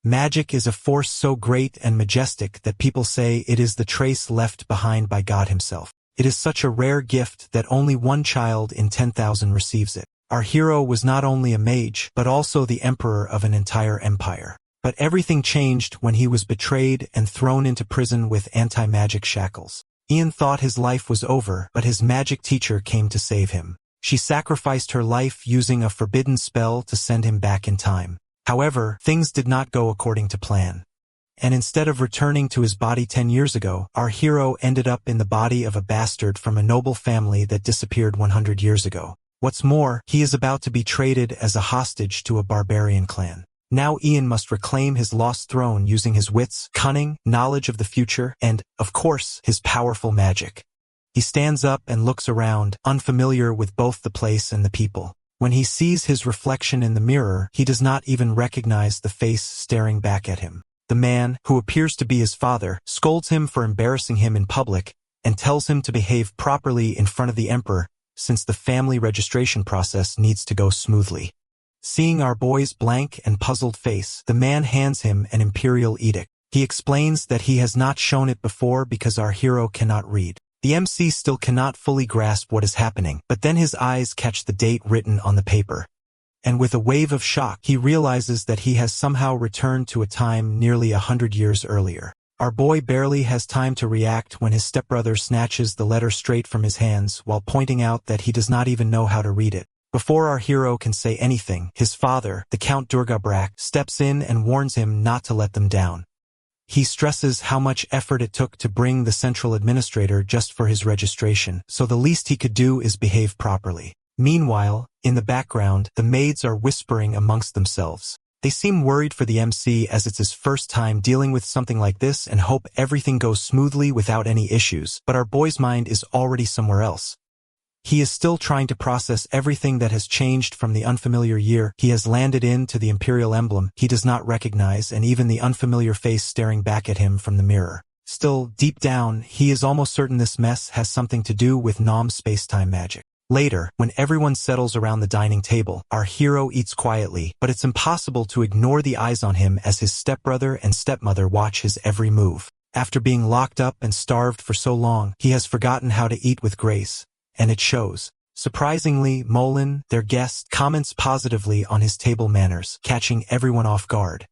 Magic is a force so great and majestic that people say it is the trace left behind by God himself. It is such a rare gift that only one child in 10,000 receives it. Our hero was not only a mage, but also the emperor of an entire empire. But everything changed when he was betrayed and thrown into prison with anti-magic shackles. Ian thought his life was over, but his magic teacher came to save him. She sacrificed her life using a forbidden spell to send him back in time. However, things did not go according to plan. And instead of returning to his body 10 years ago, our hero ended up in the body of a bastard from a noble family that disappeared 100 years ago. What's more, he is about to be traded as a hostage to a barbarian clan. Now Ian must reclaim his lost throne using his wits, cunning, knowledge of the future, and, of course, his powerful magic. He stands up and looks around, unfamiliar with both the place and the people. When he sees his reflection in the mirror, he does not even recognize the face staring back at him. The man, who appears to be his father, scolds him for embarrassing him in public and tells him to behave properly in front of the emperor, since the family registration process needs to go smoothly. Seeing our boy's blank and puzzled face, the man hands him an imperial edict. He explains that he has not shown it before because our hero cannot read. The MC still cannot fully grasp what is happening, but then his eyes catch the date written on the paper. And with a wave of shock, he realizes that he has somehow returned to a time nearly 100 years earlier. Our boy barely has time to react when his stepbrother snatches the letter straight from his hands while pointing out that he does not even know how to read it. Before our hero can say anything, his father, the Count Durgabrak, steps in and warns him not to let them down. He stresses how much effort it took to bring the central administrator just for his registration, so the least he could do is behave properly. Meanwhile, in the background, the maids are whispering amongst themselves. They seem worried for the MC as it's his first time dealing with something like this and hope everything goes smoothly without any issues, but our boy's mind is already somewhere else. He is still trying to process everything that has changed from the unfamiliar year he has landed in to the imperial emblem he does not recognize and even the unfamiliar face staring back at him from the mirror. Still, deep down, he is almost certain this mess has something to do with Nom space-time magic. Later, when everyone settles around the dining table, our hero eats quietly, but it's impossible to ignore the eyes on him as his stepbrother and stepmother watch his every move. After being locked up and starved for so long, he has forgotten how to eat with grace. And it shows. Surprisingly, Molin, their guest, comments positively on his table manners, catching everyone off guard.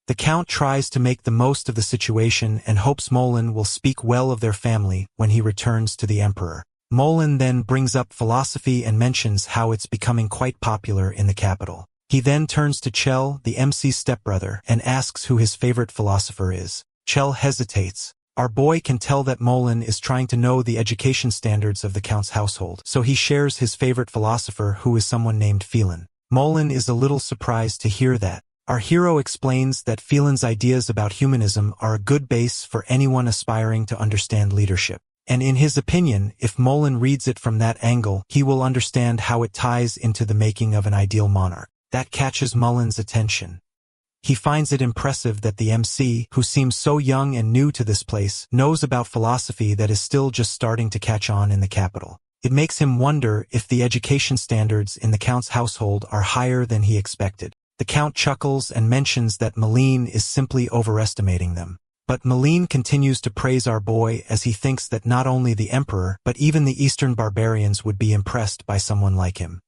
The Count tries to make the most of the situation and hopes Molin will speak well of their family when he returns to the Emperor. Molin then brings up philosophy and mentions how it's becoming quite popular in the capital. He then turns to Chell, the MC's stepbrother, and asks who his favorite philosopher is. Chell hesitates. Our boy can tell that Molin is trying to know the education standards of the Count's household, so he shares his favorite philosopher, who is someone named Phelan. Molin is a little surprised to hear that. Our hero explains that Phelan's ideas about humanism are a good base for anyone aspiring to understand leadership. And in his opinion, if Molin reads it from that angle, he will understand how it ties into the making of an ideal monarch. That catches Molin's attention. He finds it impressive that the MC, who seems so young and new to this place, knows about philosophy that is still just starting to catch on in the capital. It makes him wonder if the education standards in the Count's household are higher than he expected. The Count chuckles and mentions that Malene is simply overestimating them. But Malene continues to praise our boy as he thinks that not only the Emperor, but even the Eastern barbarians would be impressed by someone like him.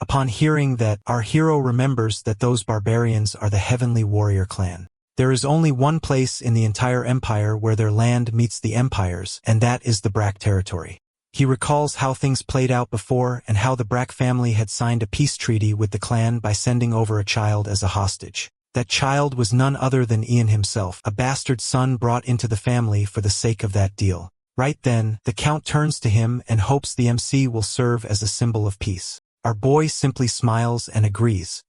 Upon hearing that, our hero remembers that those barbarians are the Heavenly Warrior clan. There is only one place in the entire empire where their land meets the Empire's, and that is the Brack territory. He recalls how things played out before and how the Brack family had signed a peace treaty with the clan by sending over a child as a hostage. That child was none other than Ian himself, a bastard son brought into the family for the sake of that deal. Right then, the Count turns to him and hopes the MC will serve as a symbol of peace. Our boy simply smiles and agrees.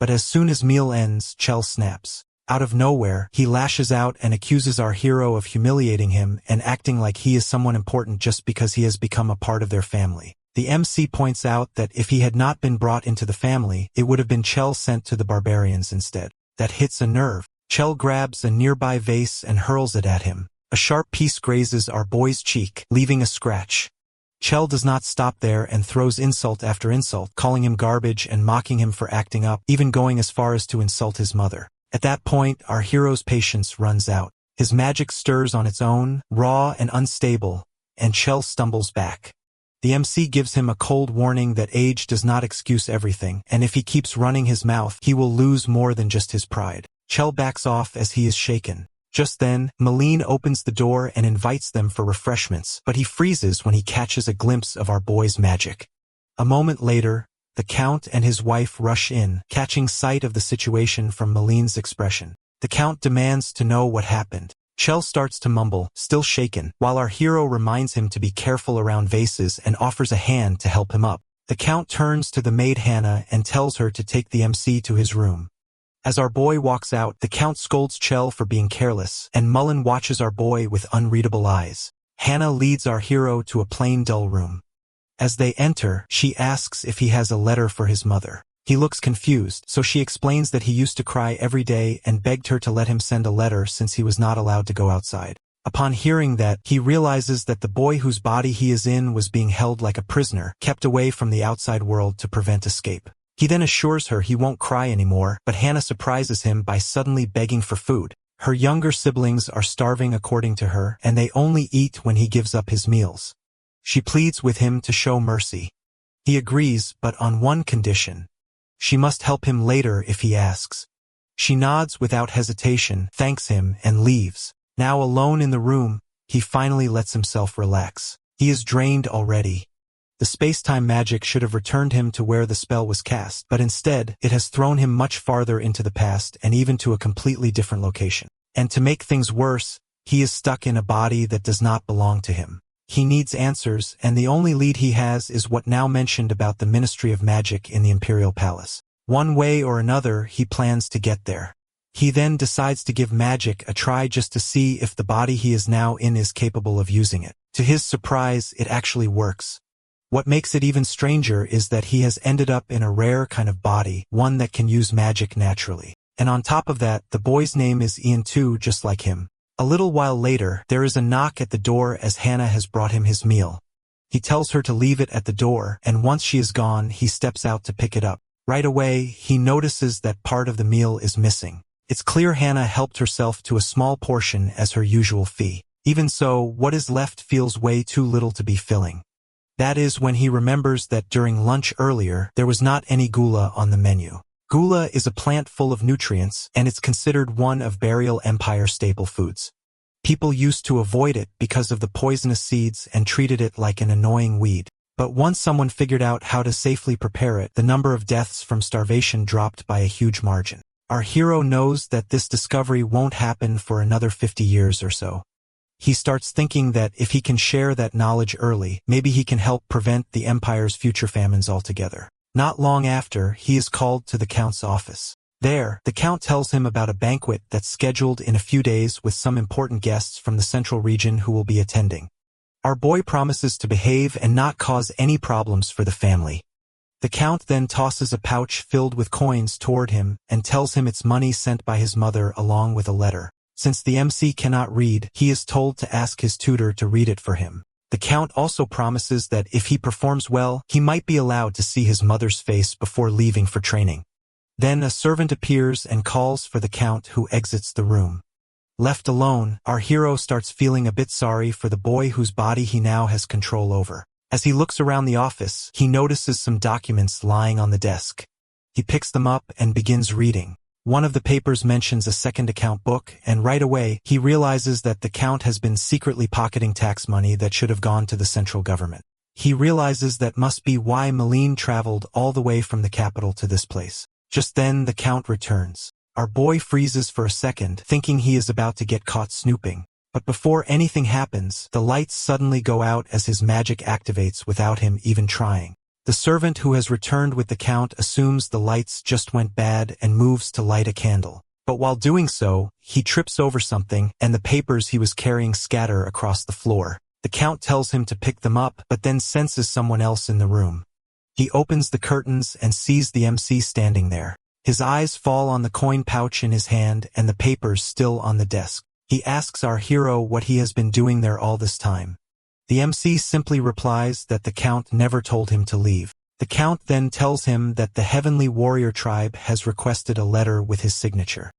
But as soon as meal ends, Chell snaps. Out of nowhere, he lashes out and accuses our hero of humiliating him and acting like he is someone important just because he has become a part of their family. The MC points out that if he had not been brought into the family, it would have been Chell sent to the barbarians instead. That hits a nerve. Chell grabs a nearby vase and hurls it at him. A sharp piece grazes our boy's cheek, leaving a scratch. Chell does not stop there and throws insult after insult, calling him garbage and mocking him for acting up, even going as far as to insult his mother. At that point, our hero's patience runs out. His magic stirs on its own, raw and unstable, and Chell stumbles back. The MC gives him a cold warning that age does not excuse everything, and if he keeps running his mouth, he will lose more than just his pride. Chell backs off as he is shaken. Just then, Malene opens the door and invites them for refreshments, but he freezes when he catches a glimpse of our boy's magic. A moment later, the Count and his wife rush in, catching sight of the situation from Malene's expression. The Count demands to know what happened. Chell starts to mumble, still shaken, while our hero reminds him to be careful around vases and offers a hand to help him up. The Count turns to the maid Hannah and tells her to take the MC to his room. As our boy walks out, the Count scolds Chell for being careless, and Mullen watches our boy with unreadable eyes. Hannah leads our hero to a plain dull room. As they enter, she asks if he has a letter for his mother. He looks confused, so she explains that he used to cry every day and begged her to let him send a letter since he was not allowed to go outside. Upon hearing that, he realizes that the boy whose body he is in was being held like a prisoner, kept away from the outside world to prevent escape. He then assures her he won't cry anymore, but Hannah surprises him by suddenly begging for food. Her younger siblings are starving according to her, and they only eat when he gives up his meals. She pleads with him to show mercy. He agrees, but on one condition. She must help him later if he asks. She nods without hesitation, thanks him, and leaves. Now alone in the room, he finally lets himself relax. He is drained already. The space-time magic should have returned him to where the spell was cast, but instead, it has thrown him much farther into the past and even to a completely different location. And to make things worse, he is stuck in a body that does not belong to him. He needs answers, and the only lead he has is what now mentioned about the Ministry of Magic in the Imperial Palace. One way or another, he plans to get there. He then decides to give magic a try just to see if the body he is now in is capable of using it. To his surprise, it actually works. What makes it even stranger is that he has ended up in a rare kind of body, one that can use magic naturally. And on top of that, the boy's name is Ian too, just like him. A little while later, there is a knock at the door as Hannah has brought him his meal. He tells her to leave it at the door, and once she is gone, he steps out to pick it up. Right away, he notices that part of the meal is missing. It's clear Hannah helped herself to a small portion as her usual fee. Even so, what is left feels way too little to be filling. That is when he remembers that during lunch earlier, there was not any gula on the menu. Gula is a plant full of nutrients, and it's considered one of Burial Empire staple foods. People used to avoid it because of the poisonous seeds and treated it like an annoying weed. But once someone figured out how to safely prepare it, the number of deaths from starvation dropped by a huge margin. Our hero knows that this discovery won't happen for another 50 years or so. He starts thinking that if he can share that knowledge early, maybe he can help prevent the Empire's future famines altogether. Not long after, he is called to the Count's office. There, the Count tells him about a banquet that's scheduled in a few days with some important guests from the central region who will be attending. Our boy promises to behave and not cause any problems for the family. The Count then tosses a pouch filled with coins toward him and tells him it's money sent by his mother along with a letter. Since the MC cannot read, he is told to ask his tutor to read it for him. The Count also promises that if he performs well, he might be allowed to see his mother's face before leaving for training. Then a servant appears and calls for the Count, who exits the room. Left alone, our hero starts feeling a bit sorry for the boy whose body he now has control over. As he looks around the office, he notices some documents lying on the desk. He picks them up and begins reading. One of the papers mentions a second account book, and right away, he realizes that the Count has been secretly pocketing tax money that should have gone to the central government. He realizes that must be why Malene traveled all the way from the capital to this place. Just then, the Count returns. Our boy freezes for a second, thinking he is about to get caught snooping. But before anything happens, the lights suddenly go out as his magic activates without him even trying. The servant who has returned with the Count assumes the lights just went bad and moves to light a candle. But while doing so, he trips over something, and the papers he was carrying scatter across the floor. The Count tells him to pick them up, but then senses someone else in the room. He opens the curtains and sees the MC standing there. His eyes fall on the coin pouch in his hand and the papers still on the desk. He asks our hero what he has been doing there all this time. The MC simply replies that the Count never told him to leave. The Count then tells him that the Heavenly Warrior tribe has requested a letter with his signature.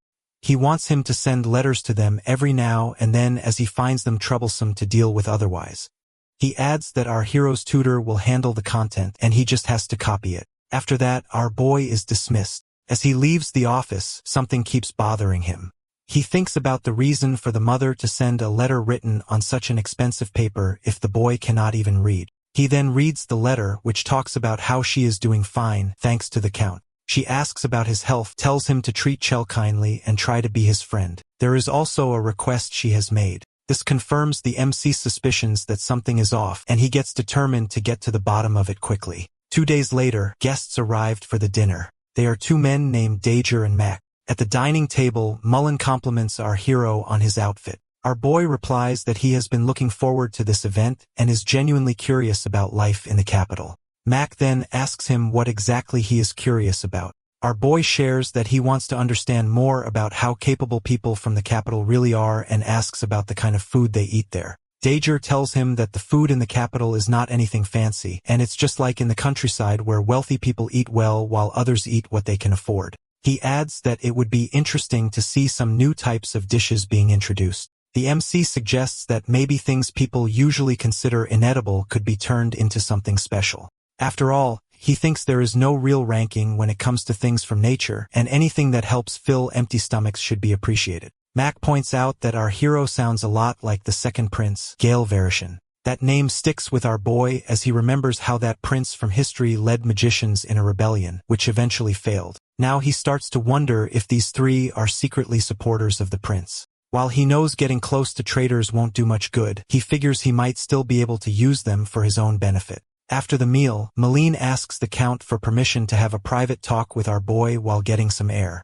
He wants him to send letters to them every now and then as he finds them troublesome to deal with otherwise. He adds that our hero's tutor will handle the content and he just has to copy it. After that, our boy is dismissed. As he leaves the office, something keeps bothering him. He thinks about the reason for the mother to send a letter written on such an expensive paper if the boy cannot even read. He then reads the letter, which talks about how she is doing fine, thanks to the count. She asks about his health, tells him to treat Chell kindly and try to be his friend. There is also a request she has made. This confirms the MC's suspicions that something is off, and he gets determined to get to the bottom of it quickly. 2 days later, guests arrived for the dinner. They are 2 men named Dronzer and Mage. At the dining table, Mullen compliments our hero on his outfit. Our boy replies that he has been looking forward to this event and is genuinely curious about life in the capital. Mage then asks him what exactly he is curious about. Our boy shares that he wants to understand more about how capable people from the capital really are and asks about the kind of food they eat there. Dronzer tells him that the food in the capital is not anything fancy, and it's just like in the countryside where wealthy people eat well while others eat what they can afford. He adds that it would be interesting to see some new types of dishes being introduced. The MC suggests that maybe things people usually consider inedible could be turned into something special. After all, he thinks there is no real ranking when it comes to things from nature, and anything that helps fill empty stomachs should be appreciated. Mage points out that our hero sounds a lot like the second prince, Yahello. That name sticks with our boy as he remembers how that prince from history led magicians in a rebellion, which eventually failed. Now he starts to wonder if these 3 are secretly supporters of the prince. While he knows getting close to traitors won't do much good, he figures he might still be able to use them for his own benefit. After the meal, Malene asks the Count for permission to have a private talk with our boy while getting some air.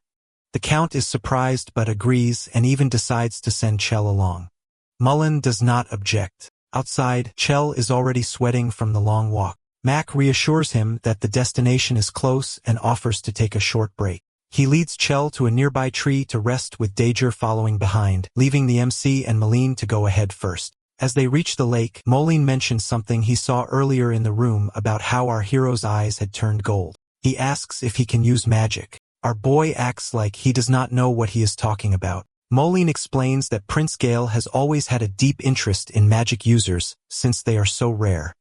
The Count is surprised but agrees and even decides to send Chell along. Mullen does not object. Outside, Chell is already sweating from the long walk. Mage reassures him that the destination is close and offers to take a short break. He leads Chell to a nearby tree to rest with Dronzer following behind, leaving the MC and Malene to go ahead first. As they reach the lake, Moline mentions something he saw earlier in the room about how our hero's eyes had turned gold. He asks if he can use magic. Our boy acts like he does not know what he is talking about. Moline explains that Prince Gale has always had a deep interest in magic users, since they are so rare.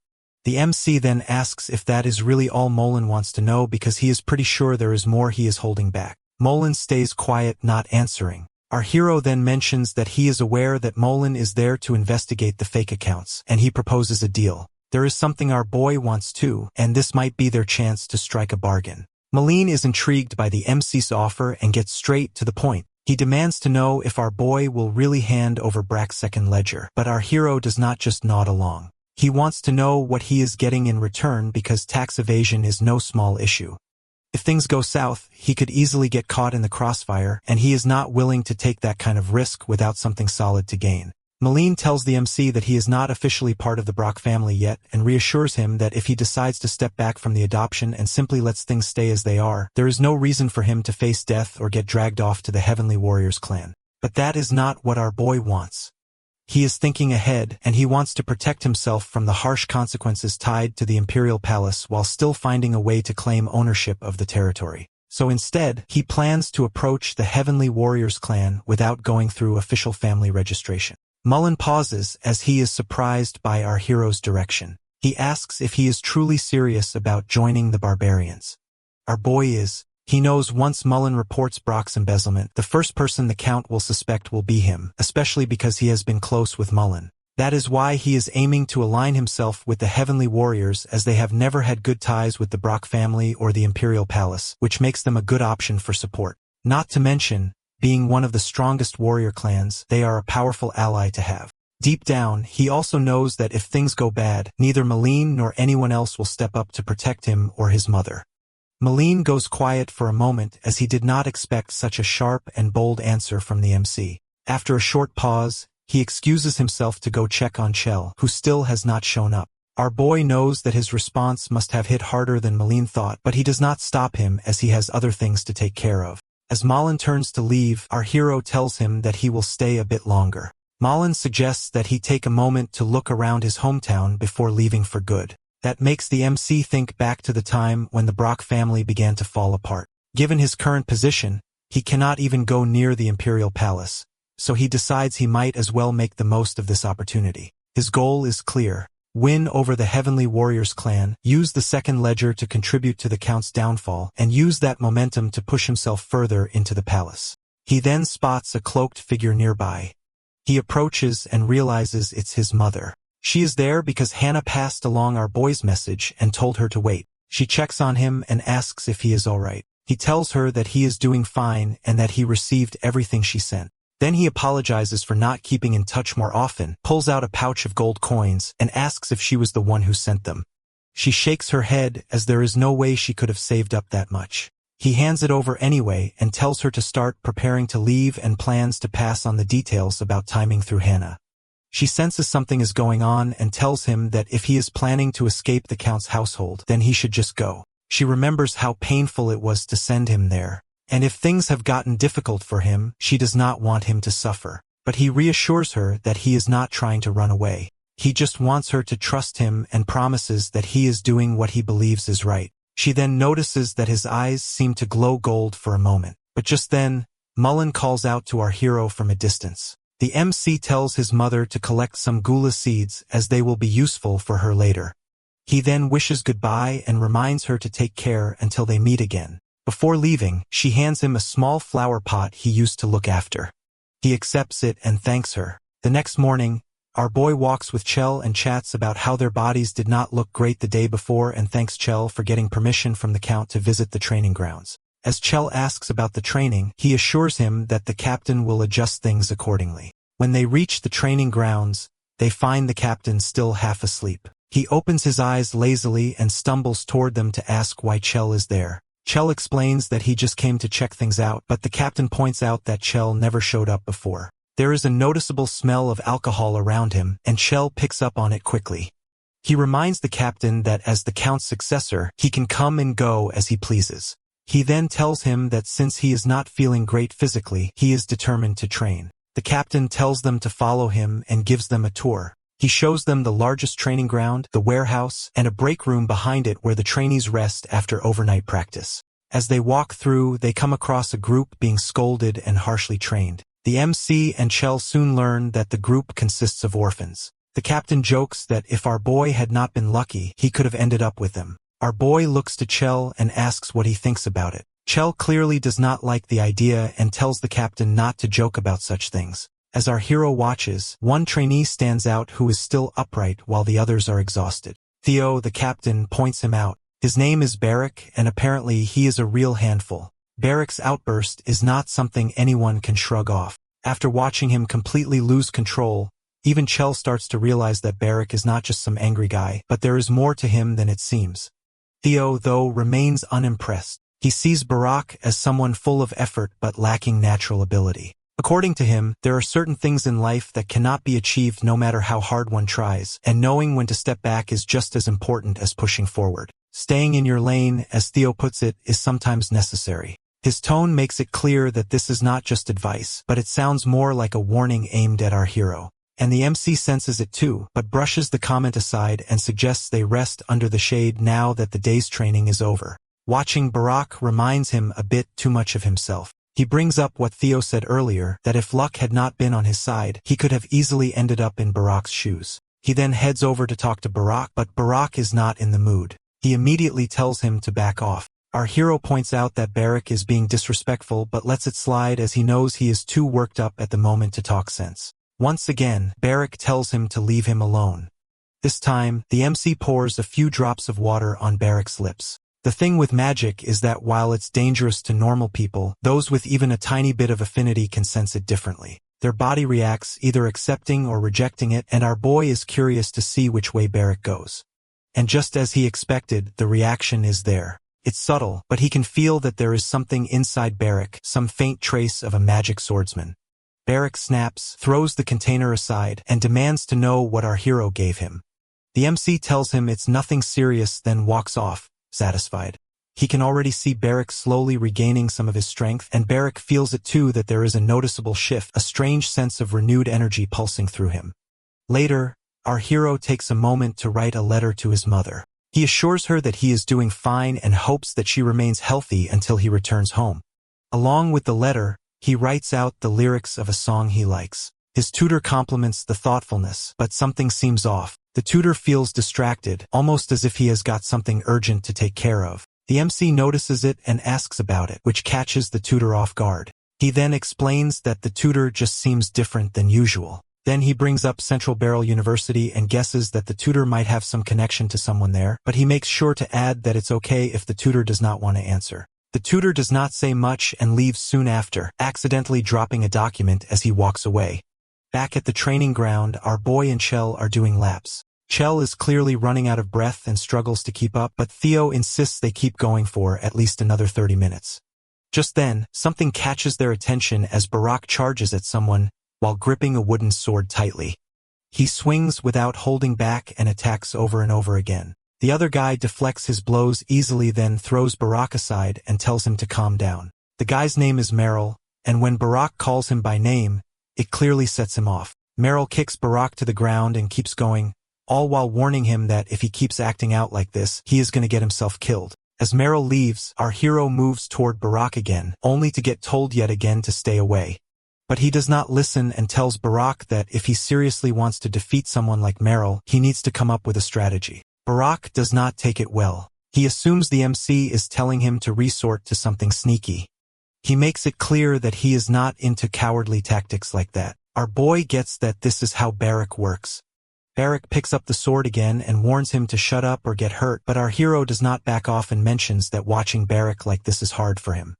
The MC then asks if that is really all Moline wants to know because he is pretty sure there is more he is holding back. Moline stays quiet, not answering. Our hero then mentions that he is aware that Moline is there to investigate the fake accounts, and he proposes a deal. There is something our boy wants too, and this might be their chance to strike a bargain. Malene is intrigued by the MC's offer and gets straight to the point. He demands to know if our boy will really hand over Brack's second ledger, but our hero does not just nod along. He wants to know what he is getting in return because tax evasion is no small issue. If things go south, he could easily get caught in the crossfire, and he is not willing to take that kind of risk without something solid to gain. Malene tells the MC that he is not officially part of the Brock family yet and reassures him that if he decides to step back from the adoption and simply lets things stay as they are, there is no reason for him to face death or get dragged off to the Heavenly Warriors clan. But that is not what our boy wants. He is thinking ahead, and he wants to protect himself from the harsh consequences tied to the Imperial Palace while still finding a way to claim ownership of the territory. So instead, he plans to approach the Heavenly Warriors clan without going through official family registration. Mullen pauses as he is surprised by our hero's direction. He asks if he is truly serious about joining the barbarians. Our boy is. He knows once Mullen reports Brock's embezzlement, the first person the Count will suspect will be him, especially because he has been close with Mullen. That is why he is aiming to align himself with the Heavenly Warriors, as they have never had good ties with the Brock family or the Imperial Palace, which makes them a good option for support. Not to mention, being one of the strongest warrior clans, they are a powerful ally to have. Deep down, he also knows that if things go bad, neither Malene nor anyone else will step up to protect him or his mother. Malene goes quiet for a moment as he did not expect such a sharp and bold answer from the MC. After a short pause, he excuses himself to go check on Chell, who still has not shown up. Our boy knows that his response must have hit harder than Malene thought, but he does not stop him as he has other things to take care of. As Malin turns to leave, our hero tells him that he will stay a bit longer. Malin suggests that he take a moment to look around his hometown before leaving for good. That makes the MC think back to the time when the Brock family began to fall apart. Given his current position, He cannot even go near the imperial palace, so he decides he might as well make the most of this opportunity. His goal is clear. Win over the Heavenly Warriors clan, use the second ledger to contribute to the Count's downfall, and use that momentum to push himself further into the palace. He then spots a cloaked figure nearby. He approaches and realizes it's his mother. She is there because Hannah passed along our boy's message and told her to wait. She checks on him and asks if he is alright. He tells her that he is doing fine and that he received everything she sent. Then he apologizes for not keeping in touch more often, pulls out a pouch of gold coins, and asks if she was the one who sent them. She shakes her head as there is no way she could have saved up that much. He hands it over anyway and tells her to start preparing to leave and plans to pass on the details about timing through Hannah. She senses something is going on and tells him that if he is planning to escape the Count's household, then he should just go. She remembers how painful it was to send him there. And if things have gotten difficult for him, she does not want him to suffer. But he reassures her that he is not trying to run away. He just wants her to trust him and promises that he is doing what he believes is right. She then notices that his eyes seem to glow gold for a moment. But just then, Mullen calls out to our hero from a distance. The MC tells his mother to collect some gula seeds as they will be useful for her later. He then wishes goodbye and reminds her to take care until they meet again. Before leaving, she hands him a small flower pot he used to look after. He accepts it and thanks her. The next morning, our boy walks with Chell and chats about how their bodies did not look great the day before and thanks Chell for getting permission from the Count to visit the training grounds. As Chell asks about the training, he assures him that the captain will adjust things accordingly. When they reach the training grounds, they find the captain still half asleep. He opens his eyes lazily and stumbles toward them to ask why Chell is there. Chell explains that he just came to check things out, but the captain points out that Chell never showed up before. There is a noticeable smell of alcohol around him, and Chell picks up on it quickly. He reminds the captain that as the Count's successor, he can come and go as he pleases. He then tells him that since he is not feeling great physically, he is determined to train. The captain tells them to follow him and gives them a tour. He shows them the largest training ground, the warehouse, and a break room behind it where the trainees rest after overnight practice. As they walk through, they come across a group being scolded and harshly trained. The MC and Chell soon learn that the group consists of orphans. The captain jokes that if our boy had not been lucky, he could have ended up with them. Our boy looks to Chell and asks what he thinks about it. Chell clearly does not like the idea and tells the captain not to joke about such things. As our hero watches, one trainee stands out who is still upright while the others are exhausted. Theo, the captain, points him out. His name is Barrick, and apparently he is a real handful. Barrick's outburst is not something anyone can shrug off. After watching him completely lose control, even Chell starts to realize that Barrick is not just some angry guy, but there is more to him than it seems. Theo, though, remains unimpressed. He sees Barak as someone full of effort but lacking natural ability. According to him, there are certain things in life that cannot be achieved no matter how hard one tries, and knowing when to step back is just as important as pushing forward. Staying in your lane, as Theo puts it, is sometimes necessary. His tone makes it clear that this is not just advice, but it sounds more like a warning aimed at our hero. And the MC senses it too, but brushes the comment aside and suggests they rest under the shade now that the day's training is over. Watching Barak reminds him a bit too much of himself. He brings up what Theo said earlier, that if luck had not been on his side, he could have easily ended up in Barak's shoes. He then heads over to talk to Barak, but Barak is not in the mood. He immediately tells him to back off. Our hero points out that Barak is being disrespectful but lets it slide as he knows he is too worked up at the moment to talk sense. Once again, Barak tells him to leave him alone. This time, the MC pours a few drops of water on Barak's lips. The thing with magic is that while it's dangerous to normal people, those with even a tiny bit of affinity can sense it differently. Their body reacts, either accepting or rejecting it, and our boy is curious to see which way Barak goes. And just as he expected, the reaction is there. It's subtle, but he can feel that there is something inside Barak, some faint trace of a magic swordsman. Barak snaps, throws the container aside, and demands to know what our hero gave him. The MC tells him it's nothing serious, then walks off, satisfied. He can already see Barak slowly regaining some of his strength, and Barak feels it too that there is a noticeable shift, a strange sense of renewed energy pulsing through him. Later, our hero takes a moment to write a letter to his mother. He assures her that he is doing fine and hopes that she remains healthy until he returns home. Along with the letter, he writes out the lyrics of a song he likes. His tutor compliments the thoughtfulness, but something seems off. The tutor feels distracted, almost as if he has got something urgent to take care of. The MC notices it and asks about it, which catches the tutor off guard. He then explains that the tutor just seems different than usual. Then he brings up Central Barrel University and guesses that the tutor might have some connection to someone there, but he makes sure to add that it's okay if the tutor does not want to answer. The tutor does not say much and leaves soon after, accidentally dropping a document as he walks away. Back at the training ground, our boy and Chell are doing laps. Chell is clearly running out of breath and struggles to keep up, but Theo insists they keep going for at least another 30 minutes. Just then, something catches their attention as Barak charges at someone while gripping a wooden sword tightly. He swings without holding back and attacks over and over again. The other guy deflects his blows easily, then throws Barak aside and tells him to calm down. The guy's name is Merrill, and when Barak calls him by name, it clearly sets him off. Merrill kicks Barak to the ground and keeps going, all while warning him that if he keeps acting out like this, he is going to get himself killed. As Merrill leaves, our hero moves toward Barak again, only to get told yet again to stay away. But he does not listen and tells Barak that if he seriously wants to defeat someone like Merrill, he needs to come up with a strategy. Barak does not take it well. He assumes the MC is telling him to resort to something sneaky. He makes it clear that he is not into cowardly tactics like that. Our boy gets that this is how Barak works. Barak picks up the sword again and warns him to shut up or get hurt, but our hero does not back off and mentions that watching Barak like this is hard for him.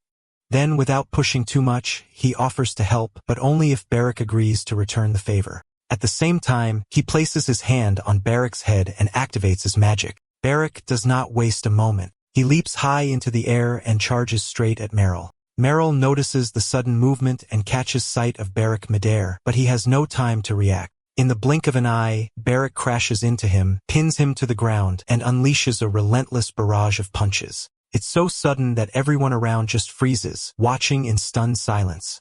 Then, without pushing too much, he offers to help, but only if Barak agrees to return the favor. At the same time, he places his hand on Barak's head and activates his magic. Barak does not waste a moment. He leaps high into the air and charges straight at Merrill. Merrill notices the sudden movement and catches sight of Barak midair, but he has no time to react. In the blink of an eye, Barak crashes into him, pins him to the ground, and unleashes a relentless barrage of punches. It's so sudden that everyone around just freezes, watching in stunned silence.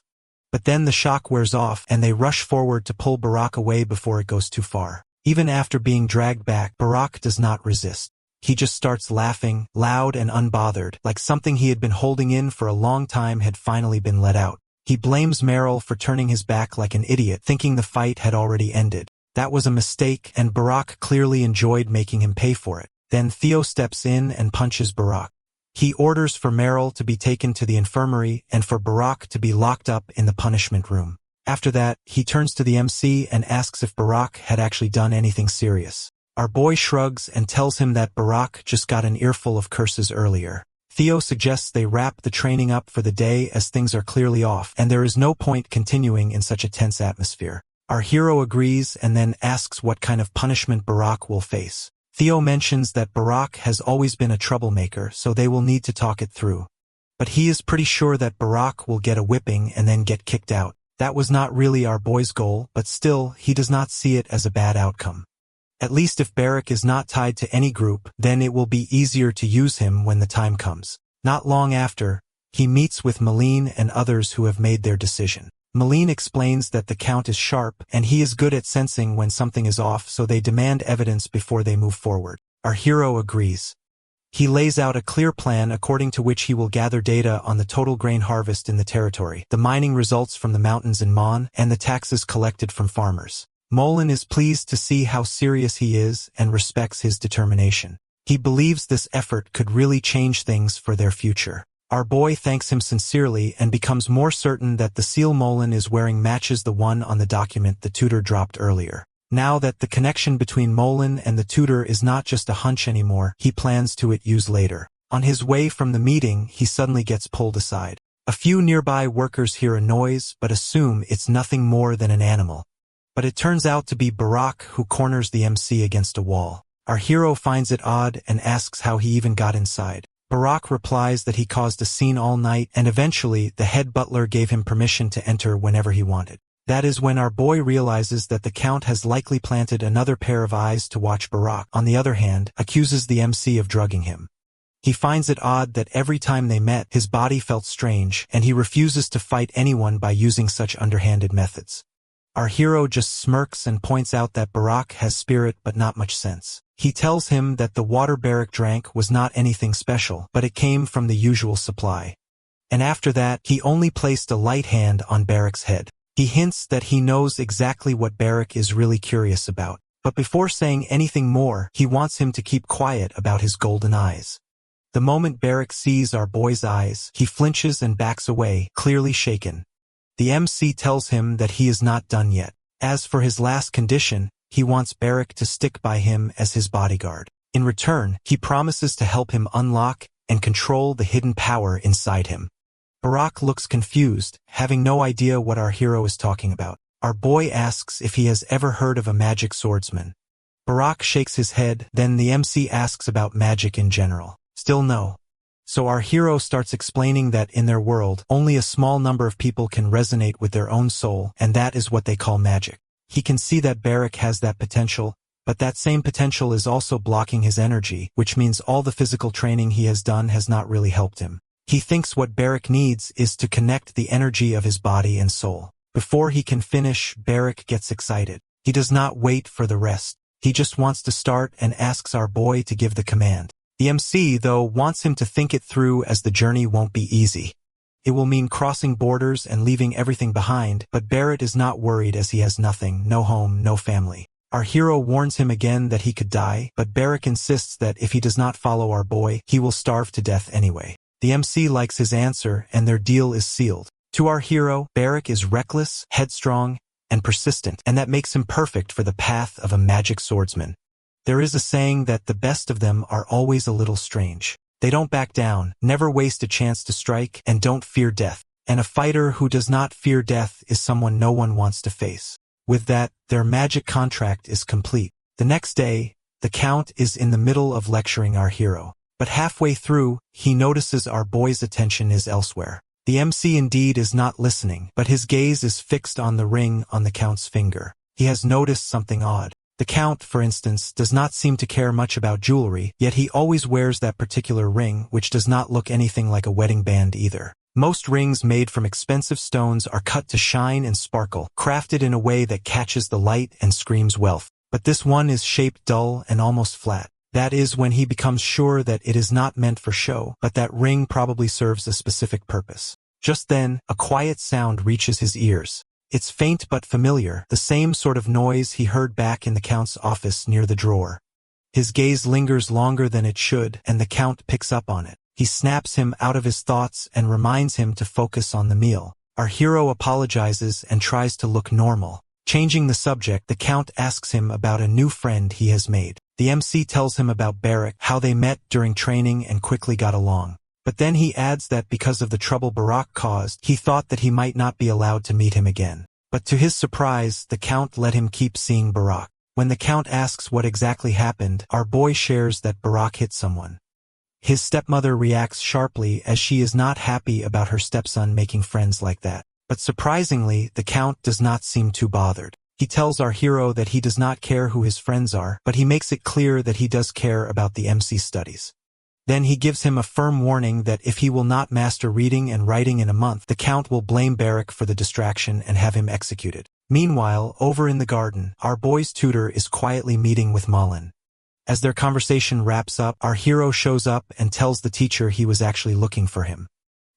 But then the shock wears off and they rush forward to pull Barak away before it goes too far. Even after being dragged back, Barak does not resist. He just starts laughing, loud and unbothered, like something he had been holding in for a long time had finally been let out. He blames Merrill for turning his back like an idiot, thinking the fight had already ended. That was a mistake, and Barak clearly enjoyed making him pay for it. Then Theo steps in and punches Barak. He orders for Merrill to be taken to the infirmary and for Barak to be locked up in the punishment room. After that, he turns to the MC and asks if Barak had actually done anything serious. Our boy shrugs and tells him that Barak just got an earful of curses earlier. Theo suggests they wrap the training up for the day as things are clearly off, and there is no point continuing in such a tense atmosphere. Our hero agrees and then asks what kind of punishment Barak will face. Theo mentions that Barak has always been a troublemaker, so they will need to talk it through. But he is pretty sure that Barak will get a whipping and then get kicked out. That was not really our boy's goal, but still, he does not see it as a bad outcome. At least if Barak is not tied to any group, then it will be easier to use him when the time comes. Not long after, he meets with Malene and others who have made their decision. Malene explains that the Count is sharp, and he is good at sensing when something is off, so they demand evidence before they move forward. Our hero agrees. He lays out a clear plan according to which he will gather data on the total grain harvest in the territory, the mining results from the mountains in Mon, and the taxes collected from farmers. Molen is pleased to see how serious he is and respects his determination. He believes this effort could really change things for their future. Our boy thanks him sincerely and becomes more certain that the seal Molen is wearing matches the one on the document the tutor dropped earlier. Now that the connection between Molen and the tutor is not just a hunch anymore, he plans to use later. On his way from the meeting, he suddenly gets pulled aside. A few nearby workers hear a noise but assume it's nothing more than an animal. But it turns out to be Barak who corners the MC against a wall. Our hero finds it odd and asks how he even got inside. Barak replies that he caused a scene all night and eventually the head butler gave him permission to enter whenever he wanted. That is when our boy realizes that the Count has likely planted another pair of eyes to watch Barak. On the other hand, accuses the MC of drugging him. He finds it odd that every time they met, his body felt strange, and he refuses to fight anyone by using such underhanded methods. Our hero just smirks and points out that Barak has spirit but not much sense. He tells him that the water Barak drank was not anything special, but it came from the usual supply. and after that he only placed a light hand on Barrack's head. He hints that he knows exactly what Barrack is really curious about, but before saying anything more, he wants him to keep quiet about his golden eyes. The moment Barrack sees our boy's eyes, he flinches and backs away, clearly shaken. The MC tells him that he is not done yet. As for his last condition, he wants Barrack to stick by him as his bodyguard. In return, he promises to help him unlock and control the hidden power inside him. Barrack looks confused, having no idea what our hero is talking about. Our boy asks if he has ever heard of a magic swordsman. Barrack shakes his head, then the MC asks about magic in general. Still no. So our hero starts explaining that in their world, only a small number of people can resonate with their own soul, and that is what they call magic. He can see that Barrack has that potential, but that same potential is also blocking his energy, which means all the physical training he has done has not really helped him. He thinks what Barrack needs is to connect the energy of his body and soul. Before he can finish, Barrack gets excited. He does not wait for the rest. He just wants to start and asks our boy to give the command. The MC, though, wants him to think it through as the journey won't be easy. It will mean crossing borders and leaving everything behind, but Barrett is not worried as he has nothing, no home, no family. Our hero warns him again that he could die, but Barrack insists that if he does not follow our boy, he will starve to death anyway. The MC likes his answer, and their deal is sealed. To our hero, Barrack is reckless, headstrong, and persistent, and that makes him perfect for the path of a magic swordsman. There is a saying that the best of them are always a little strange. They don't back down, never waste a chance to strike, and don't fear death. And a fighter who does not fear death is someone no one wants to face. With that, their magic contract is complete. The next day, the Count is in the middle of lecturing our hero. But halfway through, he notices our boy's attention is elsewhere. The MC indeed is not listening, but his gaze is fixed on the ring on the Count's finger. He has noticed something odd. The Count, for instance, does not seem to care much about jewelry, yet he always wears that particular ring, which does not look anything like a wedding band either. Most rings made from expensive stones are cut to shine and sparkle, crafted in a way that catches the light and screams wealth. But this one is shaped dull and almost flat. That is when he becomes sure that it is not meant for show, but that ring probably serves a specific purpose. Just then, a quiet sound reaches his ears. It's faint but familiar, the same sort of noise he heard back in the Count's office near the drawer. His gaze lingers longer than it should, and the Count picks up on it. He snaps him out of his thoughts and reminds him to focus on the meal. Our hero apologizes and tries to look normal. Changing the subject, the Count asks him about a new friend he has made. The MC tells him about Barrack, how they met during training and quickly got along. But then he adds that because of the trouble Barrack caused, he thought that he might not be allowed to meet him again. But to his surprise, the Count let him keep seeing Barrack. When the Count asks what exactly happened, our boy shares that Barrack hit someone. His stepmother reacts sharply as she is not happy about her stepson making friends like that. But surprisingly, the Count does not seem too bothered. He tells our hero that he does not care who his friends are, but he makes it clear that he does care about the MC studies. Then he gives him a firm warning that if he will not master reading and writing in a month, the Count will blame Barrack for the distraction and have him executed. Meanwhile, over in the garden, our boy's tutor is quietly meeting with Malin. As their conversation wraps up, our hero shows up and tells the teacher he was actually looking for him.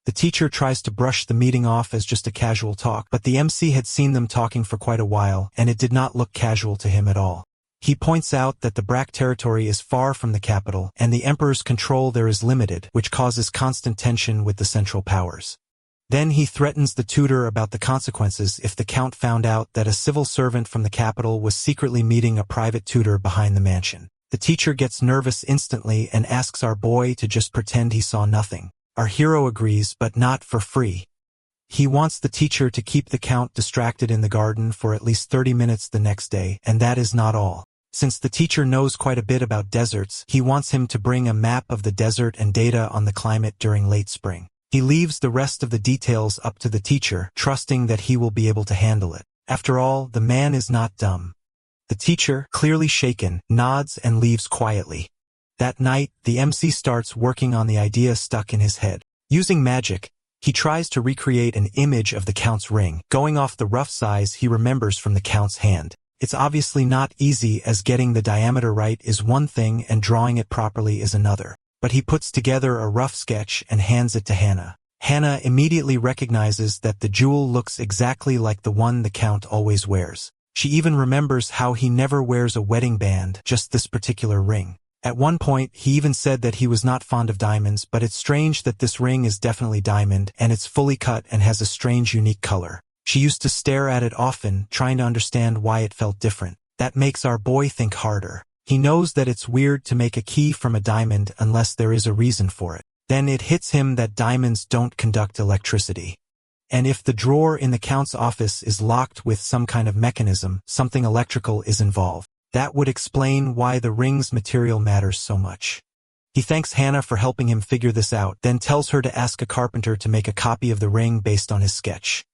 The teacher tries to brush the meeting off as just a casual talk, but the MC had seen them talking for quite a while, and it did not look casual to him at all. He points out that the Brack territory is far from the capital, and the Emperor's control there is limited, which causes constant tension with the Central Powers. Then he threatens the tutor about the consequences if the Count found out that a civil servant from the capital was secretly meeting a private tutor behind the mansion. The teacher gets nervous instantly and asks our boy to just pretend he saw nothing. Our hero agrees, but not for free. He wants the teacher to keep the Count distracted in the garden for at least 30 minutes the next day, and that is not all. Since the teacher knows quite a bit about deserts, he wants him to bring a map of the desert and data on the climate during late spring. He leaves the rest of the details up to the teacher, trusting that he will be able to handle it. After all, the man is not dumb. The teacher, clearly shaken, nods and leaves quietly. That night, the MC starts working on the idea stuck in his head. Using magic, he tries to recreate an image of the Count's ring, going off the rough size he remembers from the Count's hand. It's obviously not easy, as getting the diameter right is one thing and drawing it properly is another. But he puts together a rough sketch and hands it to Hannah. Hannah immediately recognizes that the jewel looks exactly like the one the Count always wears. She even remembers how he never wears a wedding band, just this particular ring. At one point, he even said that he was not fond of diamonds, but it's strange that this ring is definitely diamond, and it's fully cut and has a strange unique color. She used to stare at it often, trying to understand why it felt different. That makes our boy think harder. He knows that it's weird to make a key from a diamond unless there is a reason for it. Then it hits him that diamonds don't conduct electricity. And if the drawer in the Count's office is locked with some kind of mechanism, something electrical is involved. That would explain why the ring's material matters so much. He thanks Hannah for helping him figure this out, then tells her to ask a carpenter to make a copy of the ring based on his sketch.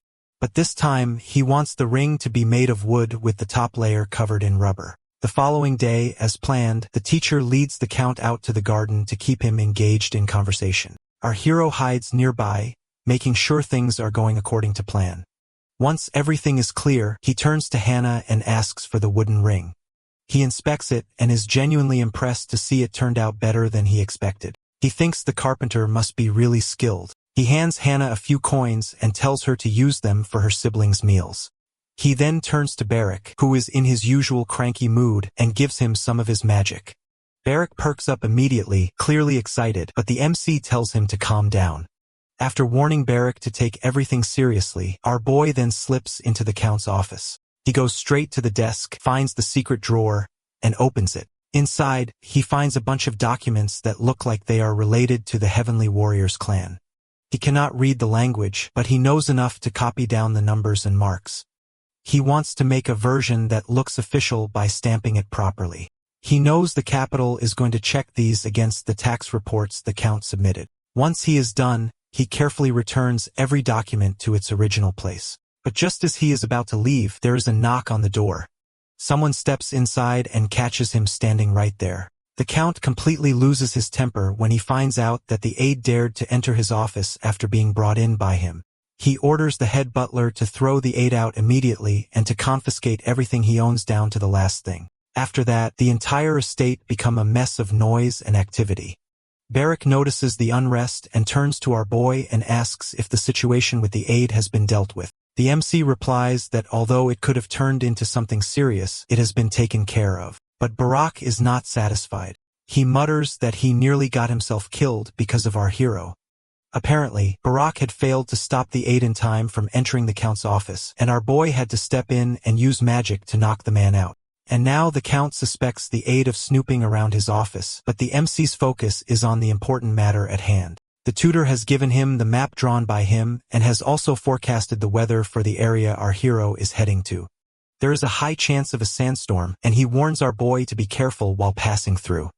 But this time, he wants the ring to be made of wood with the top layer covered in rubber. The following day, as planned, the teacher leads the Count out to the garden to keep him engaged in conversation. Our hero hides nearby, making sure things are going according to plan. Once everything is clear, he turns to Hannah and asks for the wooden ring. He inspects it and is genuinely impressed to see it turned out better than he expected. He thinks the carpenter must be really skilled. He hands Hannah a few coins and tells her to use them for her siblings' meals. He then turns to Barak, who is in his usual cranky mood, and gives him some of his magic. Barak perks up immediately, clearly excited, but the MC tells him to calm down. After warning Barak to take everything seriously, our boy then slips into the Count's office. He goes straight to the desk, finds the secret drawer, and opens it. Inside, he finds a bunch of documents that look like they are related to the Heavenly Warriors clan. He cannot read the language, but he knows enough to copy down the numbers and marks. He wants to make a version that looks official by stamping it properly. He knows the capital is going to check these against the tax reports the Count submitted. Once he is done, he carefully returns every document to its original place. But just as he is about to leave, there is a knock on the door. Someone steps inside and catches him standing right there. The Count completely loses his temper when he finds out that the aide dared to enter his office after being brought in by him. He orders the head butler to throw the aide out immediately and to confiscate everything he owns down to the last thing. After that, the entire estate become a mess of noise and activity. Barak notices the unrest and turns to our boy and asks if the situation with the aide has been dealt with. The MC replies that although it could have turned into something serious, it has been taken care of. But Barak is not satisfied. He mutters that he nearly got himself killed because of our hero. Apparently, Barak had failed to stop the aide in time from entering the Count's office, and our boy had to step in and use magic to knock the man out. And now the Count suspects the aide of snooping around his office, but the MC's focus is on the important matter at hand. The tutor has given him the map drawn by him and has also forecasted the weather for the area our hero is heading to. There is a high chance of a sandstorm, and he warns our boy to be careful while passing through.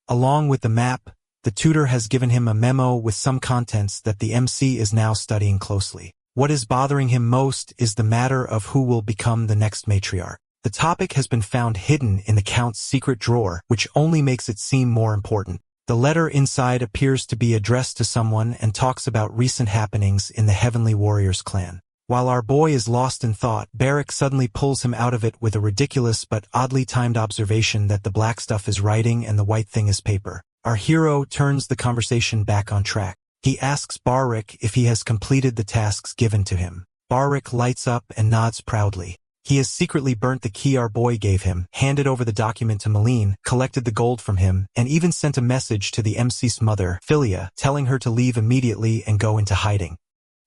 Along with the map, the tutor has given him a memo with some contents that the MC is now studying closely. What is bothering him most is the matter of who will become the next matriarch. The topic has been found hidden in the Count's secret drawer, which only makes it seem more important. The letter inside appears to be addressed to someone and talks about recent happenings in the Heavenly Warriors clan. While our boy is lost in thought, Barak suddenly pulls him out of it with a ridiculous but oddly timed observation that the black stuff is writing and the white thing is paper. Our hero turns the conversation back on track. He asks Barak if he has completed the tasks given to him. Barak lights up and nods proudly. He has secretly burnt the key our boy gave him, handed over the document to Malene, collected the gold from him, and even sent a message to the MC's mother, Philia, telling her to leave immediately and go into hiding.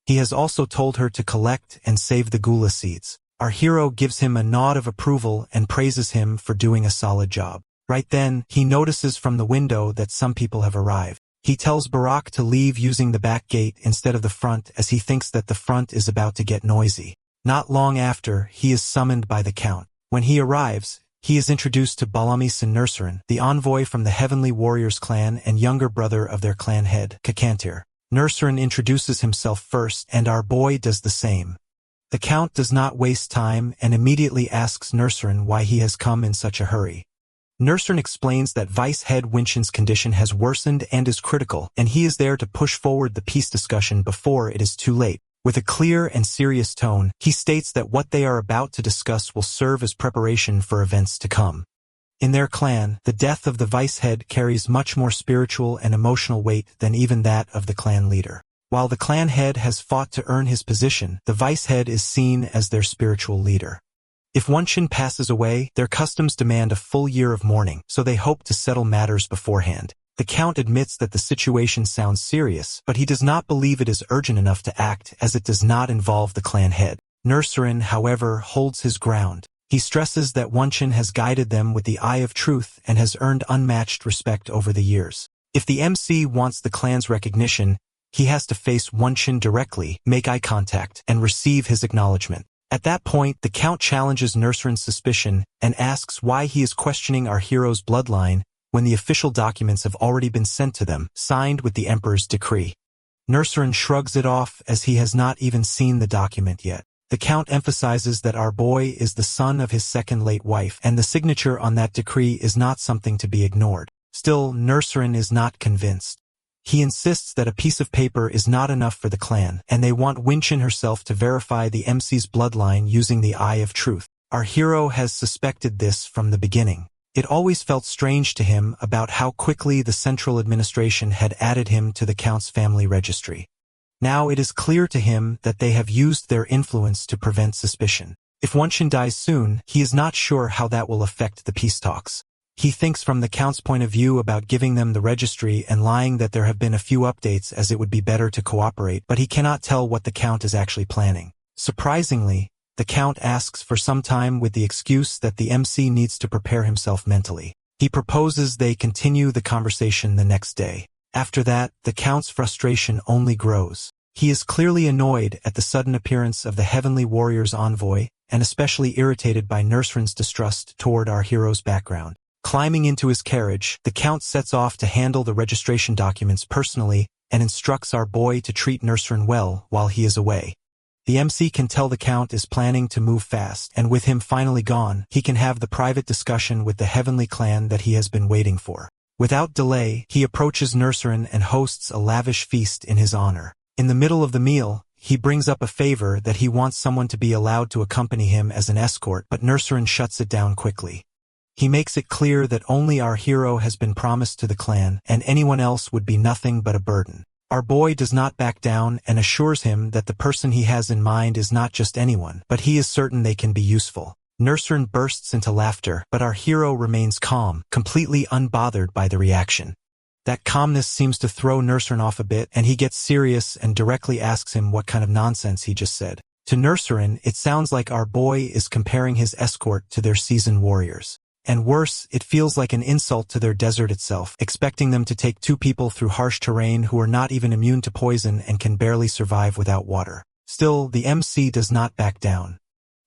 He has also told her to collect and save the gula seeds. Our hero gives him a nod of approval and praises him for doing a solid job. Right then, he notices from the window that some people have arrived. He tells Barak to leave using the back gate instead of the front as he thinks that the front is about to get noisy. Not long after, he is summoned by the Count. When he arrives, he is introduced to Balamis and Nurserin, the envoy from the Heavenly Warriors clan and younger brother of their clan head, Kakantir. Nurserin introduces himself first, and our boy does the same. The Count does not waste time and immediately asks Nurserin why he has come in such a hurry. Nurserin explains that Vice Head Winchen's condition has worsened and is critical, and he is there to push forward the peace discussion before it is too late. With a clear and serious tone, he states that what they are about to discuss will serve as preparation for events to come. In their clan, the death of the vice head carries much more spiritual and emotional weight than even that of the clan leader. While the clan head has fought to earn his position, the vice head is seen as their spiritual leader. If Wenshin passes away, their customs demand a full year of mourning, so they hope to settle matters beforehand. The Count admits that the situation sounds serious, but he does not believe it is urgent enough to act as it does not involve the clan head. Nurserin, however, holds his ground. He stresses that Wenshin has guided them with the eye of truth and has earned unmatched respect over the years. If the MC wants the clan's recognition, he has to face Wenshin directly, make eye contact, and receive his acknowledgement. At that point, the Count challenges Nurserin's suspicion and asks why he is questioning our hero's bloodline when the official documents have already been sent to them, signed with the Emperor's decree. Nurserin shrugs it off as he has not even seen the document yet. The Count emphasizes that our boy is the son of his second late wife, and the signature on that decree is not something to be ignored. Still, Nurserin is not convinced. He insists that a piece of paper is not enough for the clan, and they want Wenshin herself to verify the MC's bloodline using the eye of truth. Our hero has suspected this from the beginning. It always felt strange to him about how quickly the central administration had added him to the Count's family registry. Now it is clear to him that they have used their influence to prevent suspicion. If Wenshin dies soon, he is not sure how that will affect the peace talks. He thinks from the Count's point of view about giving them the registry and lying that there have been a few updates as it would be better to cooperate, but he cannot tell what the Count is actually planning. Surprisingly, the Count asks for some time with the excuse that the MC needs to prepare himself mentally. He proposes they continue the conversation the next day. After that, the Count's frustration only grows. He is clearly annoyed at the sudden appearance of the Heavenly Warrior's envoy, and especially irritated by Nurserin's distrust toward our hero's background. Climbing into his carriage, the Count sets off to handle the registration documents personally and instructs our boy to treat Nurserin well while he is away. The MC can tell the Count is planning to move fast, and with him finally gone, he can have the private discussion with the Heavenly Clan that he has been waiting for. Without delay, he approaches Nurserin and hosts a lavish feast in his honor. In the middle of the meal, he brings up a favor that he wants someone to be allowed to accompany him as an escort, but Nurserin shuts it down quickly. He makes it clear that only our hero has been promised to the clan, and anyone else would be nothing but a burden. Our boy does not back down and assures him that the person he has in mind is not just anyone, but he is certain they can be useful. Nurserin bursts into laughter, but our hero remains calm, completely unbothered by the reaction. That calmness seems to throw Nurserin off a bit, and he gets serious and directly asks him what kind of nonsense he just said. To Nurserin, it sounds like our boy is comparing his escort to their seasoned warriors. And worse, it feels like an insult to their desert itself, expecting them to take two people through harsh terrain who are not even immune to poison and can barely survive without water. Still, the MC does not back down.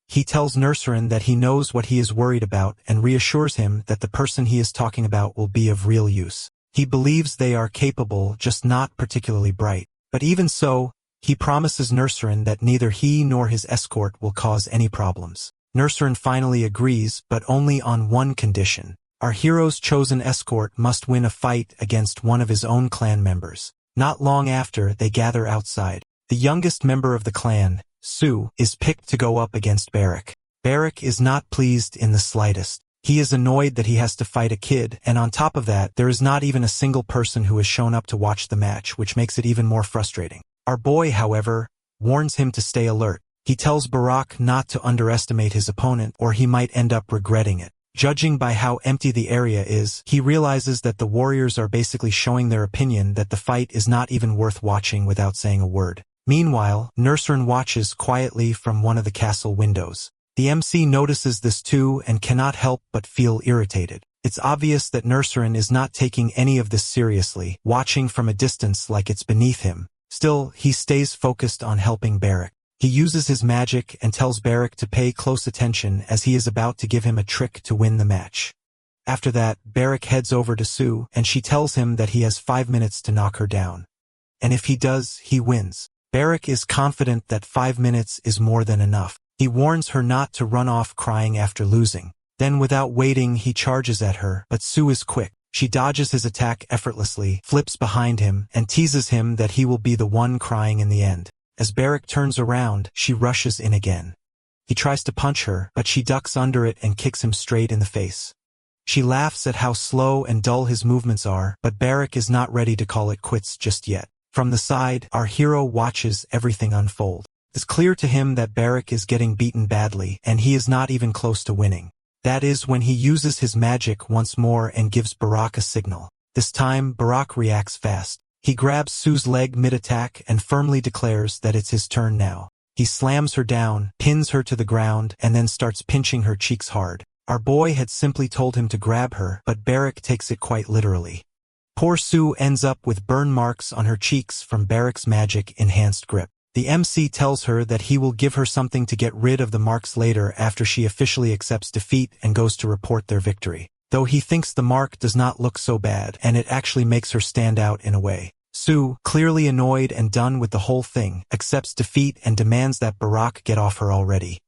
He tells Nurserin that he knows what he is worried about and reassures him that the person he is talking about will be of real use. He believes they are capable, just not particularly bright. But even so, he promises Nurserin that neither he nor his escort will cause any problems. Nurserin finally agrees, but only on one condition. Our hero's chosen escort must win a fight against one of his own clan members. Not long after, they gather outside. The youngest member of the clan, Su, is picked to go up against Barak. Barak is not pleased in the slightest. He is annoyed that he has to fight a kid, and on top of that, there is not even a single person who has shown up to watch the match, which makes it even more frustrating. Our boy, however, warns him to stay alert. He tells Barak not to underestimate his opponent, or he might end up regretting it. Judging by how empty the area is, he realizes that the warriors are basically showing their opinion that the fight is not even worth watching without saying a word. Meanwhile, Nurserin watches quietly from one of the castle windows. The MC notices this too and cannot help but feel irritated. It's obvious that Nurserin is not taking any of this seriously, watching from a distance like it's beneath him. Still, he stays focused on helping Barak. He uses his magic and tells Barak to pay close attention as he is about to give him a trick to win the match. After that, Barak heads over to Su, and she tells him that he has 5 minutes to knock her down. And if he does, he wins. Barak is confident that 5 minutes is more than enough. He warns her not to run off crying after losing. Then without waiting, he charges at her, but Su is quick. She dodges his attack effortlessly, flips behind him, and teases him that he will be the one crying in the end. As Barak turns around, she rushes in again. He tries to punch her, but she ducks under it and kicks him straight in the face. She laughs at how slow and dull his movements are, but Barak is not ready to call it quits just yet. From the side, our hero watches everything unfold. It's clear to him that Barak is getting beaten badly, and he is not even close to winning. That is when he uses his magic once more and gives Barak a signal. This time, Barak reacts fast. He grabs Sue's leg mid-attack and firmly declares that it's his turn now. He slams her down, pins her to the ground, and then starts pinching her cheeks hard. Our boy had simply told him to grab her, but Barak takes it quite literally. Poor Sue ends up with burn marks on her cheeks from Barak's magic enhanced grip. The MC tells her that he will give her something to get rid of the marks later after she officially accepts defeat and goes to report their victory. Though he thinks the mark does not look so bad, and it actually makes her stand out in a way. Sue, clearly annoyed and done with the whole thing, accepts defeat and demands that Barak get off her already.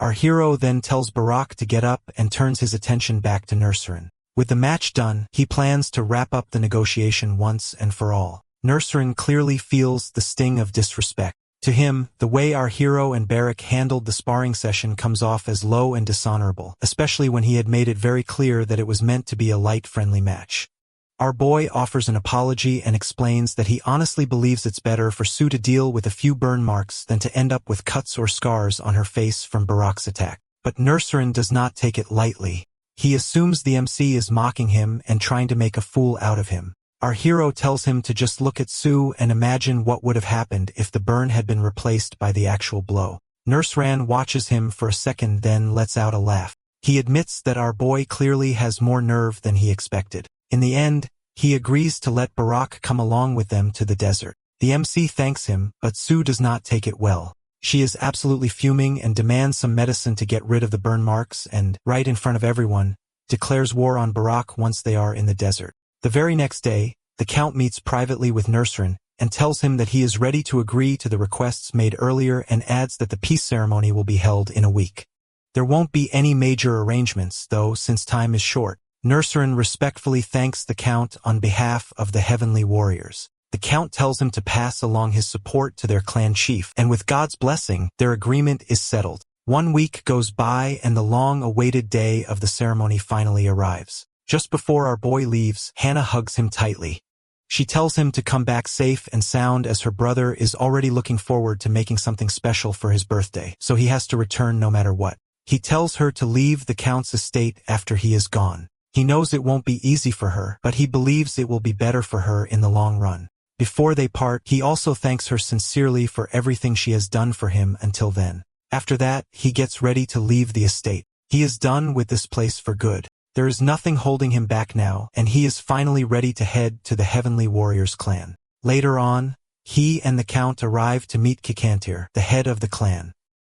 Our hero then tells Barak to get up and turns his attention back to Nurserin. With the match done, he plans to wrap up the negotiation once and for all. Nurserin clearly feels the sting of disrespect. To him, the way our hero and Barak handled the sparring session comes off as low and dishonorable, especially when he had made it very clear that it was meant to be a light, friendly match. Our boy offers an apology and explains that he honestly believes it's better for Sue to deal with a few burn marks than to end up with cuts or scars on her face from Barak's attack. But Nurserin does not take it lightly. He assumes the MC is mocking him and trying to make a fool out of him. Our hero tells him to just look at Sue and imagine what would have happened if the burn had been replaced by the actual blow. Nurserin watches him for a second, then lets out a laugh. He admits that our boy clearly has more nerve than he expected. In the end, he agrees to let Barak come along with them to the desert. The MC thanks him, but Sue does not take it well. She is absolutely fuming and demands some medicine to get rid of the burn marks and, right in front of everyone, declares war on Barak once they are in the desert. The very next day, the Count meets privately with Nurserin and tells him that he is ready to agree to the requests made earlier and adds that the peace ceremony will be held in a week. There won't be any major arrangements, though, since time is short. Nurserin respectfully thanks the Count on behalf of the heavenly warriors. The Count tells him to pass along his support to their clan chief, and with God's blessing, their agreement is settled. 1 week goes by and the long-awaited day of the ceremony finally arrives. Just before our boy leaves, Hannah hugs him tightly. She tells him to come back safe and sound as her brother is already looking forward to making something special for his birthday, so he has to return no matter what. He tells her to leave the Count's estate after he is gone. He knows it won't be easy for her, but he believes it will be better for her in the long run. Before they part, he also thanks her sincerely for everything she has done for him until then. After that, he gets ready to leave the estate. He is done with this place for good. There is nothing holding him back now, and he is finally ready to head to the Heavenly Warriors clan. Later on, he and the Count arrive to meet Kikantir, the head of the clan.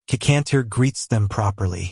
Kikantir greets them properly.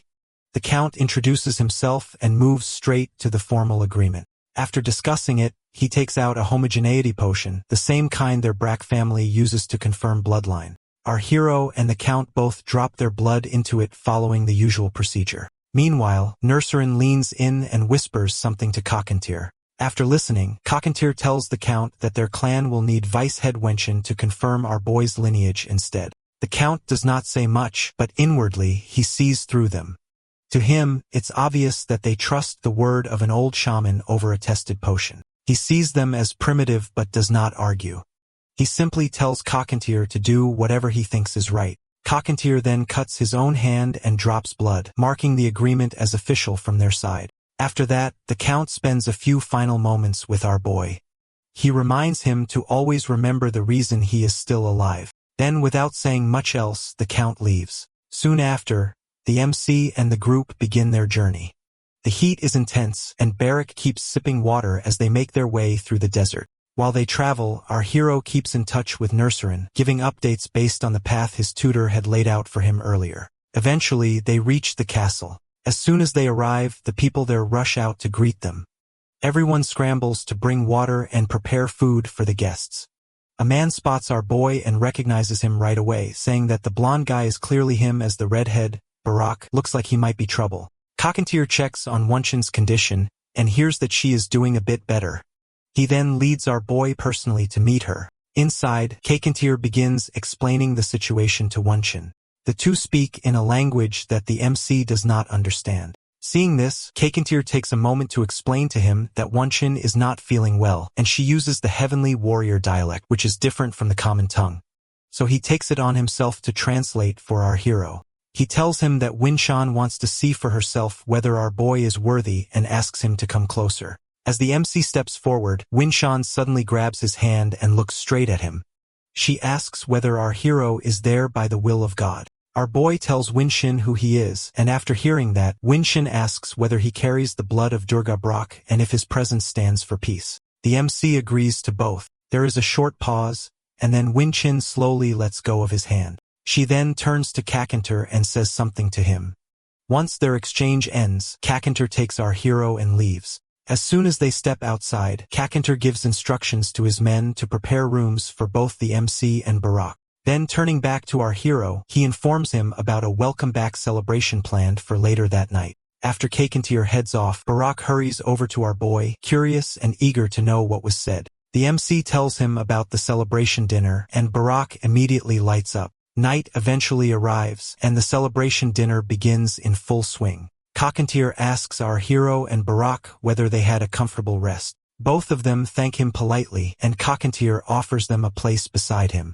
The Count introduces himself and moves straight to the formal agreement. After discussing it, he takes out a homogeneity potion, the same kind their Brack family uses to confirm bloodline. Our hero and the Count both drop their blood into it following the usual procedure. Meanwhile, Nurserin leans in and whispers something to Kikantir. After listening, Kikantir tells the Count that their clan will need Vice Head Wenchen to confirm our boy's lineage instead. The Count does not say much, but inwardly he sees through them. To him, it's obvious that they trust the word of an old shaman over a tested potion. He sees them as primitive but does not argue. He simply tells Kikantir to do whatever he thinks is right. Kikantir then cuts his own hand and drops blood, marking the agreement as official from their side. After that, the Count spends a few final moments with our boy. He reminds him to always remember the reason he is still alive. Then, without saying much else, the Count leaves. Soon after, the MC and the group begin their journey. The heat is intense, and Barak keeps sipping water as they make their way through the desert. While they travel, our hero keeps in touch with Nurserin, giving updates based on the path his tutor had laid out for him earlier. Eventually, they reach the castle. As soon as they arrive, the people there rush out to greet them. Everyone scrambles to bring water and prepare food for the guests. A man spots our boy and recognizes him right away, saying that the blonde guy is clearly him as the redhead. Barak looks like he might be trouble. Kikantir checks on Wenchen's condition and hears that she is doing a bit better. He then leads our boy personally to meet her. Inside, Kikantir begins explaining the situation to Wenchen. The two speak in a language that the MC does not understand. Seeing this, Kakentir takes a moment to explain to him that Wonchen is not feeling well, and she uses the heavenly warrior dialect, which is different from the common tongue. So he takes it on himself to translate for our hero. He tells him that Winshan wants to see for herself whether our boy is worthy and asks him to come closer. As the MC steps forward, Winshan suddenly grabs his hand and looks straight at him. She asks whether our hero is there by the will of God. Our boy tells Winshin who he is, and after hearing that, Winshin asks whether he carries the blood of Durga Brock and if his presence stands for peace. The MC agrees to both. There is a short pause, and then Winshin slowly lets go of his hand. She then turns to Kakentir and says something to him. Once their exchange ends, Kakentir takes our hero and leaves. As soon as they step outside, Kakentir gives instructions to his men to prepare rooms for both the MC and Barak. Then turning back to our hero, he informs him about a welcome-back celebration planned for later that night. After Kakentir heads off, Barak hurries over to our boy, curious and eager to know what was said. The MC tells him about the celebration dinner, and Barak immediately lights up. Night eventually arrives, and the celebration dinner begins in full swing. Kakentir asks our hero and Barak whether they had a comfortable rest. Both of them thank him politely, and Kakentir offers them a place beside him.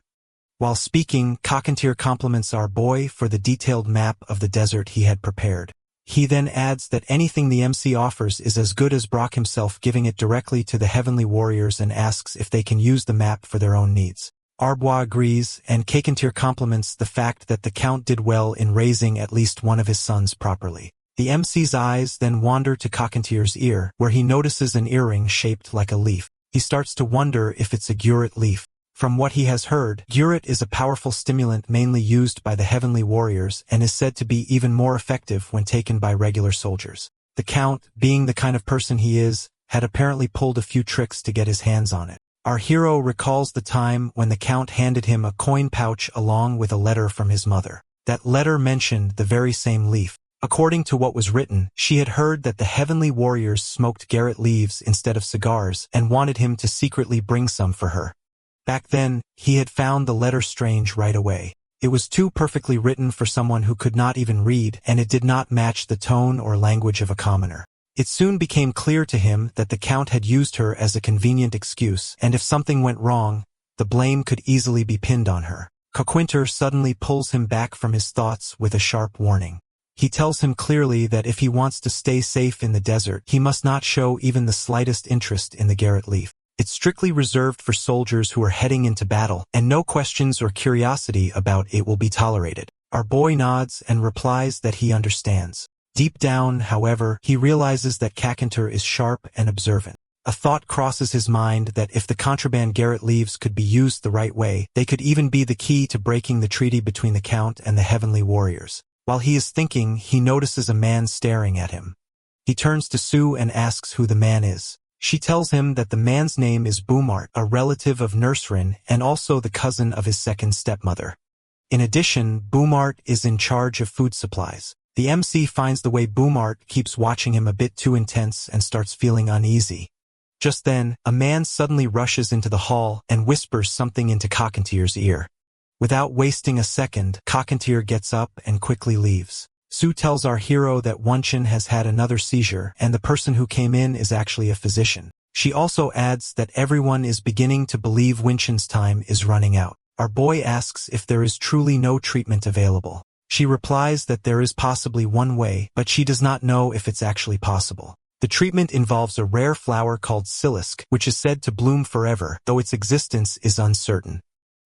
While speaking, Kakentir compliments our boy for the detailed map of the desert he had prepared. He then adds that anything the MC offers is as good as Barak himself giving it directly to the heavenly warriors and asks if they can use the map for their own needs. Arbois agrees, and Kakentir compliments the fact that the Count did well in raising at least one of his sons properly. The MC's eyes then wander to Kakentir's ear, where he notices an earring shaped like a leaf. He starts to wonder if it's a guret leaf. From what he has heard, guret is a powerful stimulant mainly used by the heavenly warriors and is said to be even more effective when taken by regular soldiers. The Count, being the kind of person he is, had apparently pulled a few tricks to get his hands on it. Our hero recalls the time when the Count handed him a coin pouch along with a letter from his mother. That letter mentioned the very same leaf. According to what was written, she had heard that the heavenly warriors smoked garret leaves instead of cigars and wanted him to secretly bring some for her. Back then, he had found the letter strange right away. It was too perfectly written for someone who could not even read, and it did not match the tone or language of a commoner. It soon became clear to him that the Count had used her as a convenient excuse, and if something went wrong, the blame could easily be pinned on her. Kakentir suddenly pulls him back from his thoughts with a sharp warning. He tells him clearly that if he wants to stay safe in the desert, he must not show even the slightest interest in the garret leaf. It's strictly reserved for soldiers who are heading into battle, and no questions or curiosity about it will be tolerated. Our boy nods and replies that he understands. Deep down, however, he realizes that Kakentir is sharp and observant. A thought crosses his mind that if the contraband garret leaves could be used the right way, they could even be the key to breaking the treaty between the Count and the heavenly warriors. While he is thinking, he notices a man staring at him. He turns to Sue and asks who the man is. She tells him that the man's name is Boomart, a relative of Nurserin and also the cousin of his second stepmother. In addition, Boomart is in charge of food supplies. The MC finds the way Boomart keeps watching him a bit too intense and starts feeling uneasy. Just then, a man suddenly rushes into the hall and whispers something into Kakentir's ear. Without wasting a second, Kakentir gets up and quickly leaves. Sue tells our hero that Wonchen has had another seizure and the person who came in is actually a physician. She also adds that everyone is beginning to believe Winchen's time is running out. Our boy asks if there is truly no treatment available. She replies that there is possibly one way, but she does not know if it's actually possible. The treatment involves a rare flower called silisk, which is said to bloom forever, though its existence is uncertain.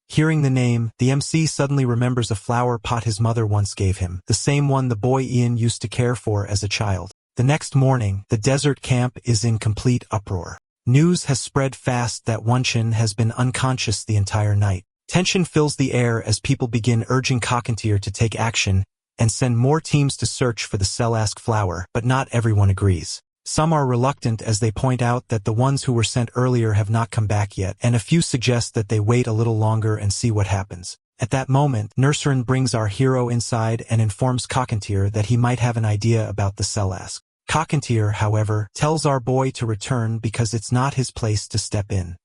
Hearing the name, the MC suddenly remembers a flower pot his mother once gave him, the same one the boy Ian used to care for as a child. The next morning, the desert camp is in complete uproar. News has spread fast that Wonchen has been unconscious the entire night. Tension fills the air as people begin urging Kakentir to take action and send more teams to search for the Selask flower, but not everyone agrees. Some are reluctant as they point out that the ones who were sent earlier have not come back yet, and a few suggest that they wait a little longer and see what happens. At that moment, Nurserin brings our hero inside and informs Kakentir that he might have an idea about the Selask. Kakentir, however, tells our boy to return because it's not his place to step in.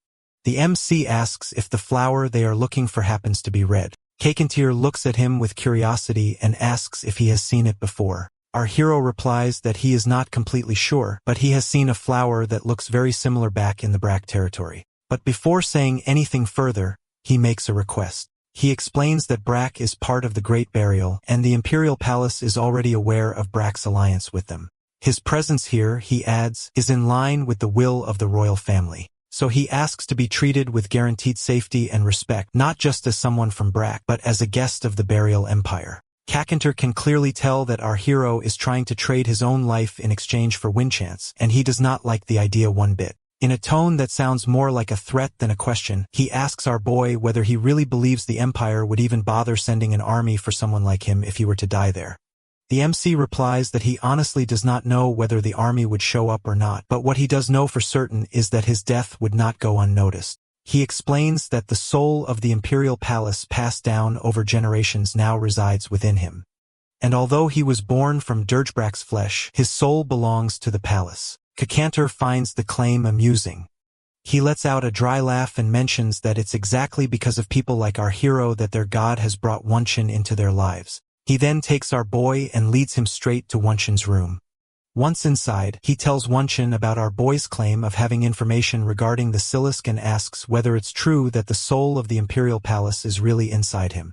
The MC asks if the flower they are looking for happens to be red. Kakentir looks at him with curiosity and asks if he has seen it before. Our hero replies that he is not completely sure, but he has seen a flower that looks very similar back in the Brack territory. But before saying anything further, he makes a request. He explains that Brack is part of the Great Burial, and the Imperial Palace is already aware of Brack's alliance with them. His presence here, he adds, is in line with the will of the royal family. So he asks to be treated with guaranteed safety and respect, not just as someone from Brack, but as a guest of the Burial Empire. Kakantar can clearly tell that our hero is trying to trade his own life in exchange for Winchance, and he does not like the idea one bit. In a tone that sounds more like a threat than a question, he asks our boy whether he really believes the Empire would even bother sending an army for someone like him if he were to die there. The MC replies that he honestly does not know whether the army would show up or not, but what he does know for certain is that his death would not go unnoticed. He explains that the soul of the Imperial Palace passed down over generations now resides within him. And although he was born from Dirgebrack's flesh, his soul belongs to the palace. Kakantar finds the claim amusing. He lets out a dry laugh and mentions that it's exactly because of people like our hero that their god has brought Wunshin into their lives. He then takes our boy and leads him straight to Wunshin's room. Once inside, he tells Wunshin about our boy's claim of having information regarding the Silisk and asks whether it's true that the soul of the Imperial Palace is really inside him.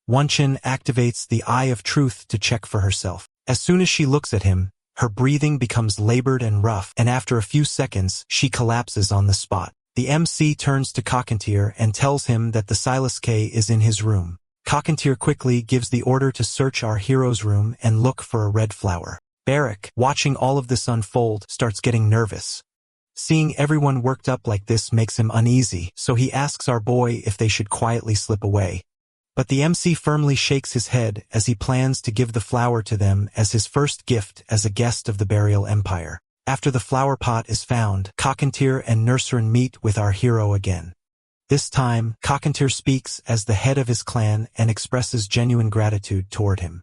Wunshin activates the Eye of Truth to check for herself. As soon as she looks at him, her breathing becomes labored and rough, and after a few seconds, she collapses on the spot. The MC turns to Kakantar and tells him that the Silisk is in his room. Kakantar quickly gives the order to search our hero's room and look for a red flower. Barrack, watching all of this unfold, starts getting nervous. Seeing everyone worked up like this makes him uneasy, so he asks our boy if they should quietly slip away. But the MC firmly shakes his head as he plans to give the flower to them as his first gift as a guest of the Burial Empire. After the flower pot is found, Kakantar and Nurserin meet with our hero again. This time, Kakantar speaks as the head of his clan and expresses genuine gratitude toward him.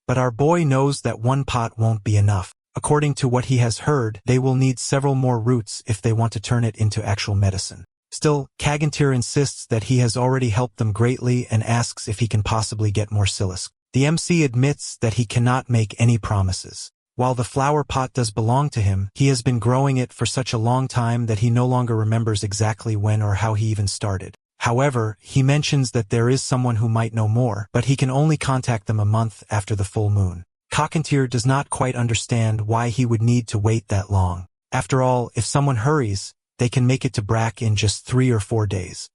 But our boy knows that one pot won't be enough. According to what he has heard, they will need several more roots if they want to turn it into actual medicine. Still, Kakantar insists that he has already helped them greatly and asks if he can possibly get more Silisk. The MC admits that he cannot make any promises. While the flower pot does belong to him, he has been growing it for such a long time that he no longer remembers exactly when or how he even started. However, he mentions that there is someone who might know more, but he can only contact them a month after the full moon. Kakantar does not quite understand why he would need to wait that long. After all, if someone hurries, they can make it to Brack in just 3 or 4 days.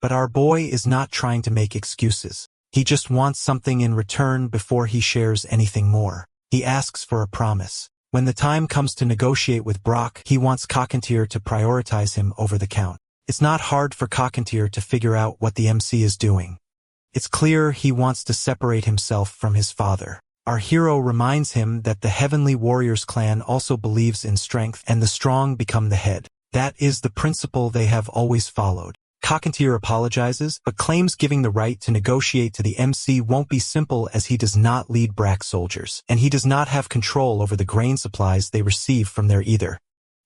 But our boy is not trying to make excuses. He just wants something in return before he shares anything more. He asks for a promise. When the time comes to negotiate with Brock, he wants Kakantar to prioritize him over the Count. It's not hard for Kakantar to figure out what the MC is doing. It's clear he wants to separate himself from his father. Our hero reminds him that the Heavenly Warriors clan also believes in strength and the strong become the head. That is the principle they have always followed. Kakantar apologizes, but claims giving the right to negotiate to the MC won't be simple as he does not lead Brack soldiers, and he does not have control over the grain supplies they receive from there either.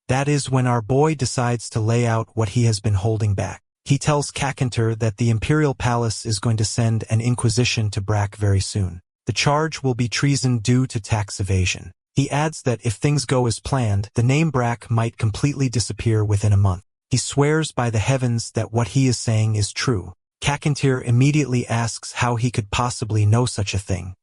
That is when our boy decides to lay out what he has been holding back. He tells Kakantar that the Imperial Palace is going to send an inquisition to Brack very soon. The charge will be treason due to tax evasion. He adds that if things go as planned, the name Brack might completely disappear within a month. He swears by the heavens that what he is saying is true. Kakantar immediately asks how he could possibly know such a thing.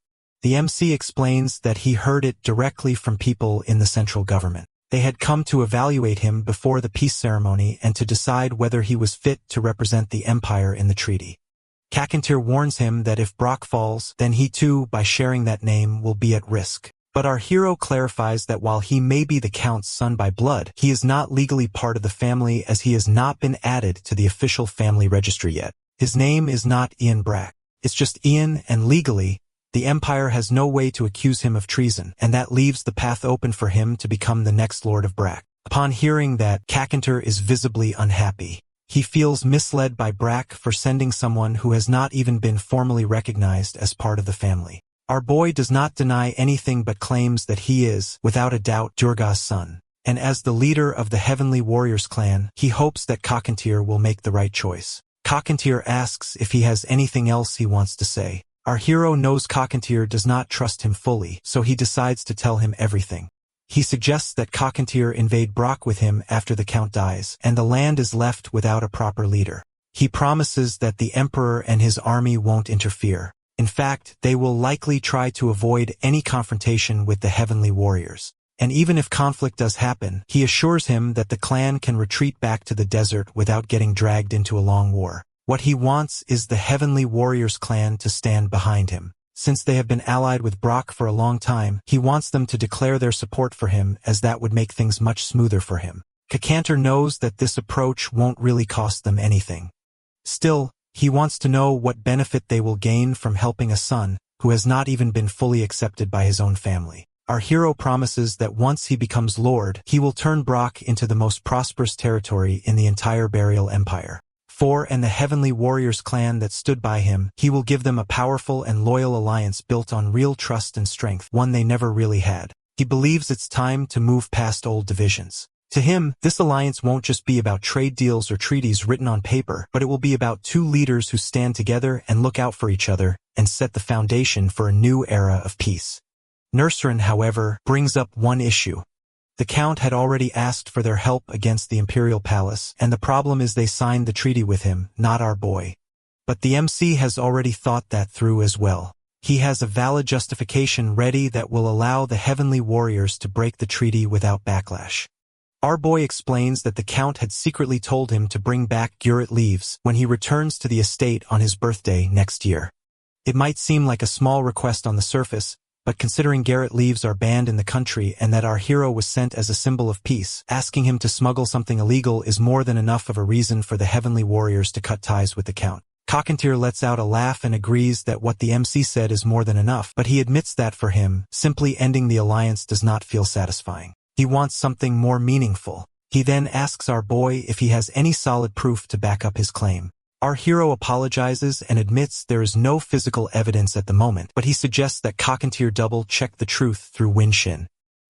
The MC explains that he heard it directly from people in the central government. They had come to evaluate him before the peace ceremony and to decide whether he was fit to represent the Empire in the treaty. Kakantar warns him that if Brock falls, then he too, by sharing that name, will be at risk. But our hero clarifies that while he may be the Count's son by blood, he is not legally part of the family as he has not been added to the official family registry yet. His name is not Ian Brack. It's just Ian, and legally, the Empire has no way to accuse him of treason, and that leaves the path open for him to become the next Lord of Brack. Upon hearing that, Kakantar is visibly unhappy. He feels misled by Brack for sending someone who has not even been formally recognized as part of the family. Our boy does not deny anything but claims that he is, without a doubt, Durga's son. And as the leader of the Heavenly Warriors clan, he hopes that Kakantar will make the right choice. Kakantar asks if he has anything else he wants to say. Our hero knows Cockatier does not trust him fully, so he decides to tell him everything. He suggests that Cockatier invade Brock with him after the Count dies, and the land is left without a proper leader. He promises that the Emperor and his army won't interfere. In fact, they will likely try to avoid any confrontation with the Heavenly Warriors. And even if conflict does happen, he assures him that the clan can retreat back to the desert without getting dragged into a long war. What he wants is the Heavenly Warriors clan to stand behind him. Since they have been allied with Brock for a long time, he wants them to declare their support for him, as that would make things much smoother for him. Cockatier knows that this approach won't really cost them anything. Still, he wants to know what benefit they will gain from helping a son who has not even been fully accepted by his own family. Our hero promises that once he becomes Lord, he will turn Brock into the most prosperous territory in the entire Burial Empire. And the Heavenly Warriors clan that stood by him, he will give them a powerful and loyal alliance built on real trust and strength, one they never really had. He believes it's time to move past old divisions. To him, this alliance won't just be about trade deals or treaties written on paper, but it will be about two leaders who stand together and look out for each other and set the foundation for a new era of peace. Nerserin, however, brings up one issue. The Count had already asked for their help against the Imperial Palace, and the problem is they signed the treaty with him, not our boy. But the MC has already thought that through as well. He has a valid justification ready that will allow the Heavenly Warriors to break the treaty without backlash. Our boy explains that the Count had secretly told him to bring back Gerrit Leaves when he returns to the estate on his birthday next year. It might seem like a small request on the surface, but considering Gerrit Leaves are banned in the country and that our hero was sent as a symbol of peace, asking him to smuggle something illegal is more than enough of a reason for the Heavenly Warriors to cut ties with the Count. Cockatier lets out a laugh and agrees that what the MC said is more than enough, but he admits that for him, simply ending the alliance does not feel satisfying. He wants something more meaningful. He then asks our boy if he has any solid proof to back up his claim. Our hero apologizes and admits there is no physical evidence at the moment, but he suggests that Cockatier double-check the truth through Winshin.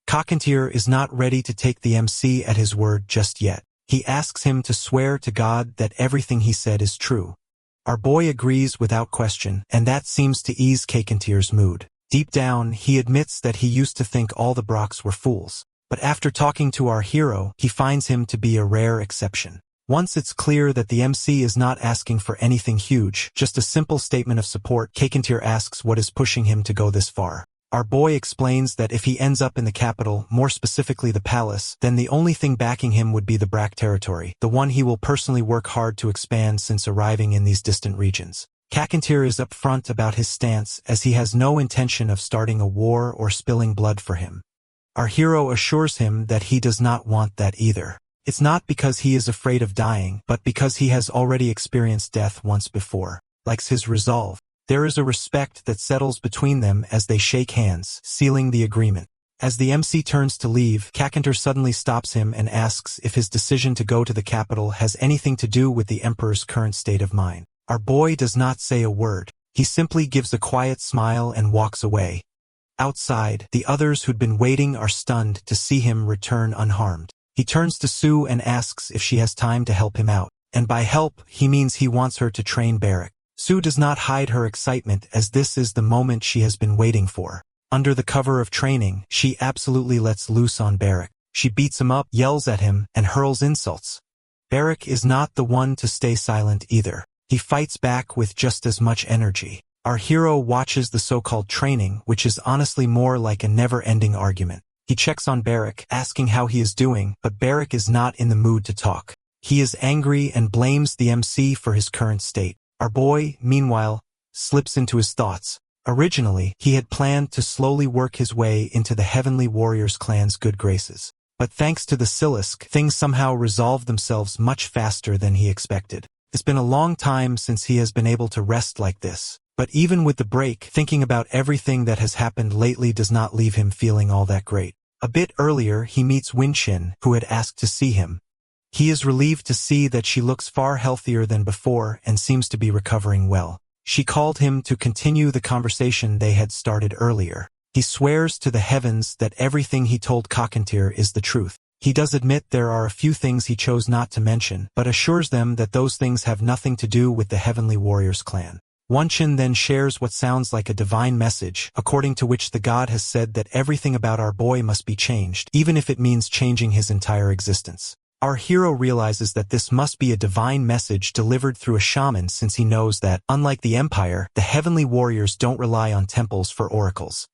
Cockatier is not ready to take the MC at his word just yet. He asks him to swear to God that everything he said is true. Our boy agrees without question, and that seems to ease Cockatier's mood. Deep down, he admits that he used to think all the Brocks were fools. But after talking to our hero, he finds him to be a rare exception. Once it's clear that the MC is not asking for anything huge, just a simple statement of support, Cockatier asks what is pushing him to go this far. Our boy explains that if he ends up in the capital, more specifically the palace, then the only thing backing him would be the Brack territory, the one he will personally work hard to expand since arriving in these distant regions. Cockatier is upfront about his stance, as he has no intention of starting a war or spilling blood for him. Our hero assures him that he does not want that either. It's not because he is afraid of dying, but because he has already experienced death once before. Likes his resolve. There is a respect that settles between them as they shake hands, sealing the agreement. As the MC turns to leave, Cockatier suddenly stops him and asks if his decision to go to the capital has anything to do with the Emperor's current state of mind. Our boy does not say a word. He simply gives a quiet smile and walks away. Outside, the others who'd been waiting are stunned to see him return unharmed. He turns to Sue and asks if she has time to help him out. And by help, he means he wants her to train Barrack. Sue does not hide her excitement, as this is the moment she has been waiting for. Under the cover of training, she absolutely lets loose on Barrack. She beats him up, yells at him, and hurls insults. Barrack is not the one to stay silent either. He fights back with just as much energy. Our hero watches the so-called training, which is honestly more like a never-ending argument. He checks on Barrack, asking how he is doing, but Barrack is not in the mood to talk. He is angry and blames the MC for his current state. Our boy, meanwhile, slips into his thoughts. Originally, he had planned to slowly work his way into the Heavenly Warriors clan's good graces. But thanks to the Silisk, things somehow resolved themselves much faster than he expected. It's been a long time since he has been able to rest like this. But even with the break, thinking about everything that has happened lately does not leave him feeling all that great. A bit earlier, he meets Winshin, who had asked to see him. He is relieved to see that she looks far healthier than before and seems to be recovering well. She called him to continue the conversation they had started earlier. He swears to the heavens that everything he told Cockatier is the truth. He does admit there are a few things he chose not to mention, but assures them that those things have nothing to do with the Heavenly Warriors clan. Wonchen then shares what sounds like a divine message, according to which the god has said that everything about our boy must be changed, even if it means changing his entire existence. Our hero realizes that this must be a divine message delivered through a shaman, since he knows that, unlike the Empire, the heavenly warriors don't rely on temples for oracles.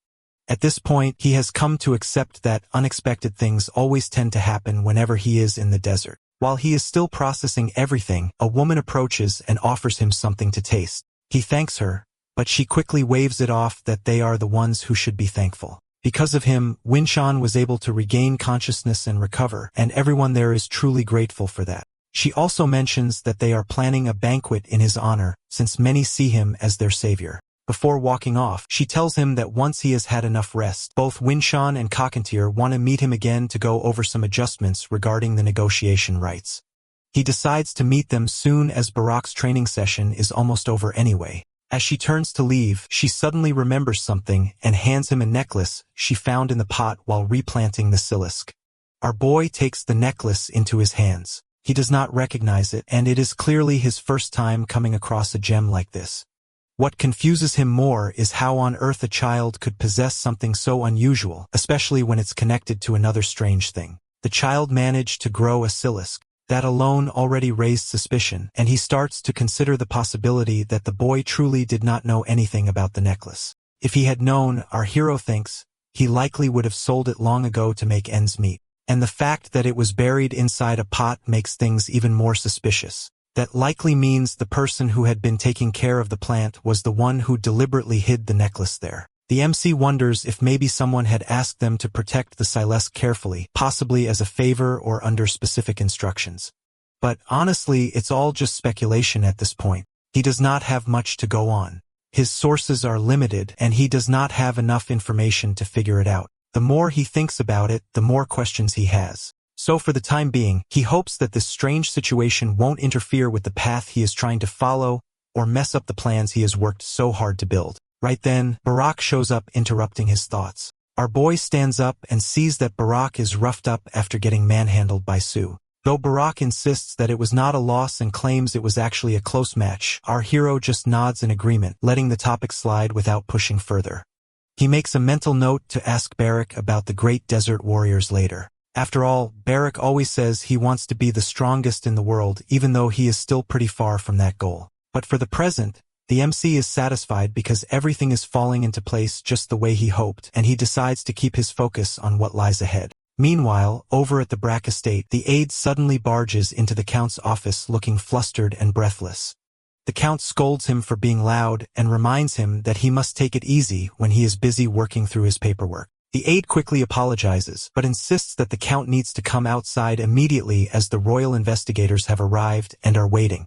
At this point, he has come to accept that unexpected things always tend to happen whenever he is in the desert. While he is still processing everything, a woman approaches and offers him something to taste. He thanks her, but she quickly waves it off that they are the ones who should be thankful. Because of him, Winshan was able to regain consciousness and recover, and everyone there is truly grateful for that. She also mentions that they are planning a banquet in his honor, since many see him as their savior. Before walking off, she tells him that once he has had enough rest, both Winshan and Cockatier want to meet him again to go over some adjustments regarding the negotiation rights. He decides to meet them soon as Barak's training session is almost over anyway. As she turns to leave, she suddenly remembers something and hands him a necklace she found in the pot while replanting the silisk. Our boy takes the necklace into his hands. He does not recognize it, and it is clearly his first time coming across a gem like this. What confuses him more is how on earth a child could possess something so unusual, especially when it's connected to another strange thing. The child managed to grow a silisk. That alone already raised suspicion, and he starts to consider the possibility that the boy truly did not know anything about the necklace. If he had known, our hero thinks, he likely would have sold it long ago to make ends meet. And the fact that it was buried inside a pot makes things even more suspicious. That likely means the person who had been taking care of the plant was the one who deliberately hid the necklace there. The MC wonders if maybe someone had asked them to protect the silisk carefully, possibly as a favor or under specific instructions. But honestly, it's all just speculation at this point. He does not have much to go on. His sources are limited, and he does not have enough information to figure it out. The more he thinks about it, the more questions he has. So for the time being, he hopes that this strange situation won't interfere with the path he is trying to follow or mess up the plans he has worked so hard to build. Right then, Barak shows up, interrupting his thoughts. Our boy stands up and sees that Barak is roughed up after getting manhandled by Sue. Though Barak insists that it was not a loss and claims it was actually a close match, our hero just nods in agreement, letting the topic slide without pushing further. He makes a mental note to ask Barak about the great desert warriors later. After all, Barak always says he wants to be the strongest in the world, even though he is still pretty far from that goal. But for the present, the MC is satisfied because everything is falling into place just the way he hoped, and he decides to keep his focus on what lies ahead. Meanwhile, over at the Brack estate, the aide suddenly barges into the Count's office looking flustered and breathless. The Count scolds him for being loud and reminds him that he must take it easy when he is busy working through his paperwork. The aide quickly apologizes, but insists that the Count needs to come outside immediately as the royal investigators have arrived and are waiting.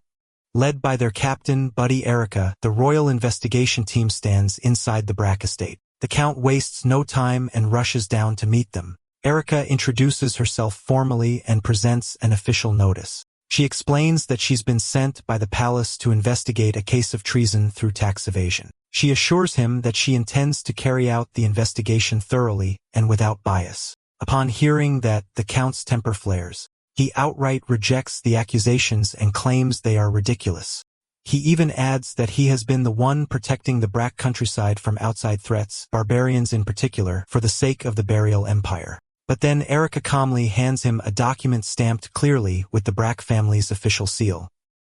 Led by their captain, Buddy Erica, the royal investigation team stands inside the Brack estate. The Count wastes no time and rushes down to meet them. Erica introduces herself formally and presents an official notice. She explains that she's been sent by the palace to investigate a case of treason through tax evasion. She assures him that she intends to carry out the investigation thoroughly and without bias. Upon hearing that, the Count's temper flares. He outright rejects the accusations and claims they are ridiculous. He even adds that he has been the one protecting the Brack countryside from outside threats, barbarians in particular, for the sake of the Burial Empire. But then Erica calmly hands him a document stamped clearly with the Brack family's official seal.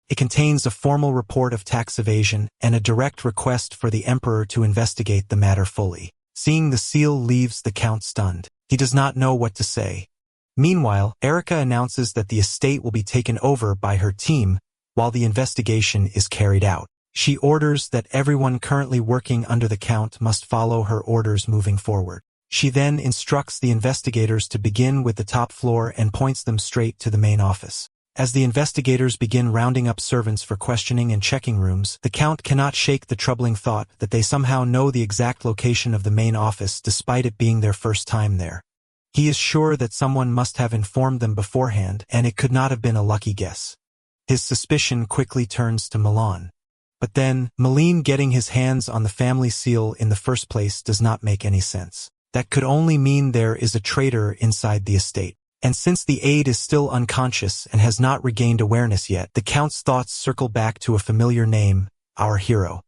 It contains a formal report of tax evasion and a direct request for the Emperor to investigate the matter fully. Seeing the seal leaves the Count stunned. He does not know what to say. Meanwhile, Erica announces that the estate will be taken over by her team while the investigation is carried out. She orders that everyone currently working under the Count must follow her orders moving forward. She then instructs the investigators to begin with the top floor and points them straight to the main office. As the investigators begin rounding up servants for questioning and checking rooms, the Count cannot shake the troubling thought that they somehow know the exact location of the main office despite it being their first time there. He is sure that someone must have informed them beforehand, and it could not have been a lucky guess. His suspicion quickly turns to Milan. But then, Malin getting his hands on the family seal in the first place does not make any sense. That could only mean there is a traitor inside the estate. And since the aide is still unconscious and has not regained awareness yet, the Count's thoughts circle back to a familiar name, our hero.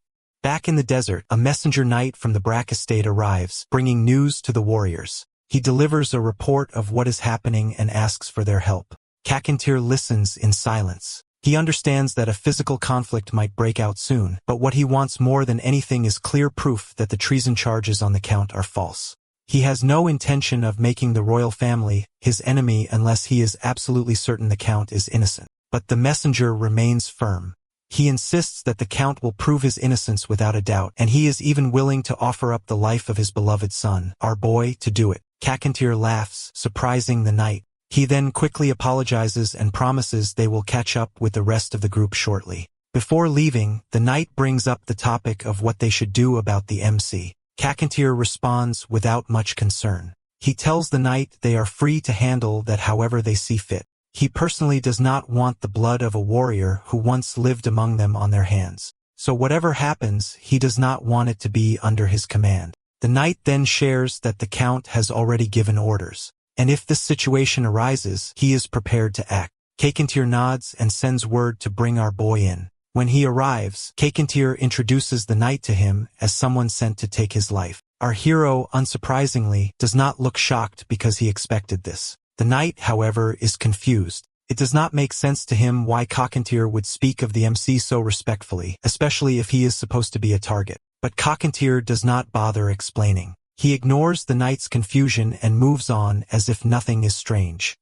Back in the desert, a messenger knight from the Brack estate arrives, bringing news to the warriors. He delivers a report of what is happening and asks for their help. Kakantir listens in silence. He understands that a physical conflict might break out soon, but what he wants more than anything is clear proof that the treason charges on the Count are false. He has no intention of making the royal family his enemy unless he is absolutely certain the Count is innocent. But the messenger remains firm. He insists that the Count will prove his innocence without a doubt, and he is even willing to offer up the life of his beloved son, our boy, to do it. Kakantir laughs, surprising the knight. He then quickly apologizes and promises they will catch up with the rest of the group shortly. Before leaving, the knight brings up the topic of what they should do about the MC. Kakantir responds without much concern. He tells the knight they are free to handle that however they see fit. He personally does not want the blood of a warrior who once lived among them on their hands. So whatever happens, he does not want it to be under his command. The knight then shares that the Count has already given orders, and if this situation arises, he is prepared to act. Kakantir nods and sends word to bring our boy in. When he arrives, Kakantir introduces the knight to him as someone sent to take his life. Our hero, unsurprisingly, does not look shocked because he expected this. The knight, however, is confused. It does not make sense to him why Kakantir would speak of the MC so respectfully, especially if he is supposed to be a target. But Kakantir does not bother explaining. He ignores the knight's confusion and moves on as if nothing is strange.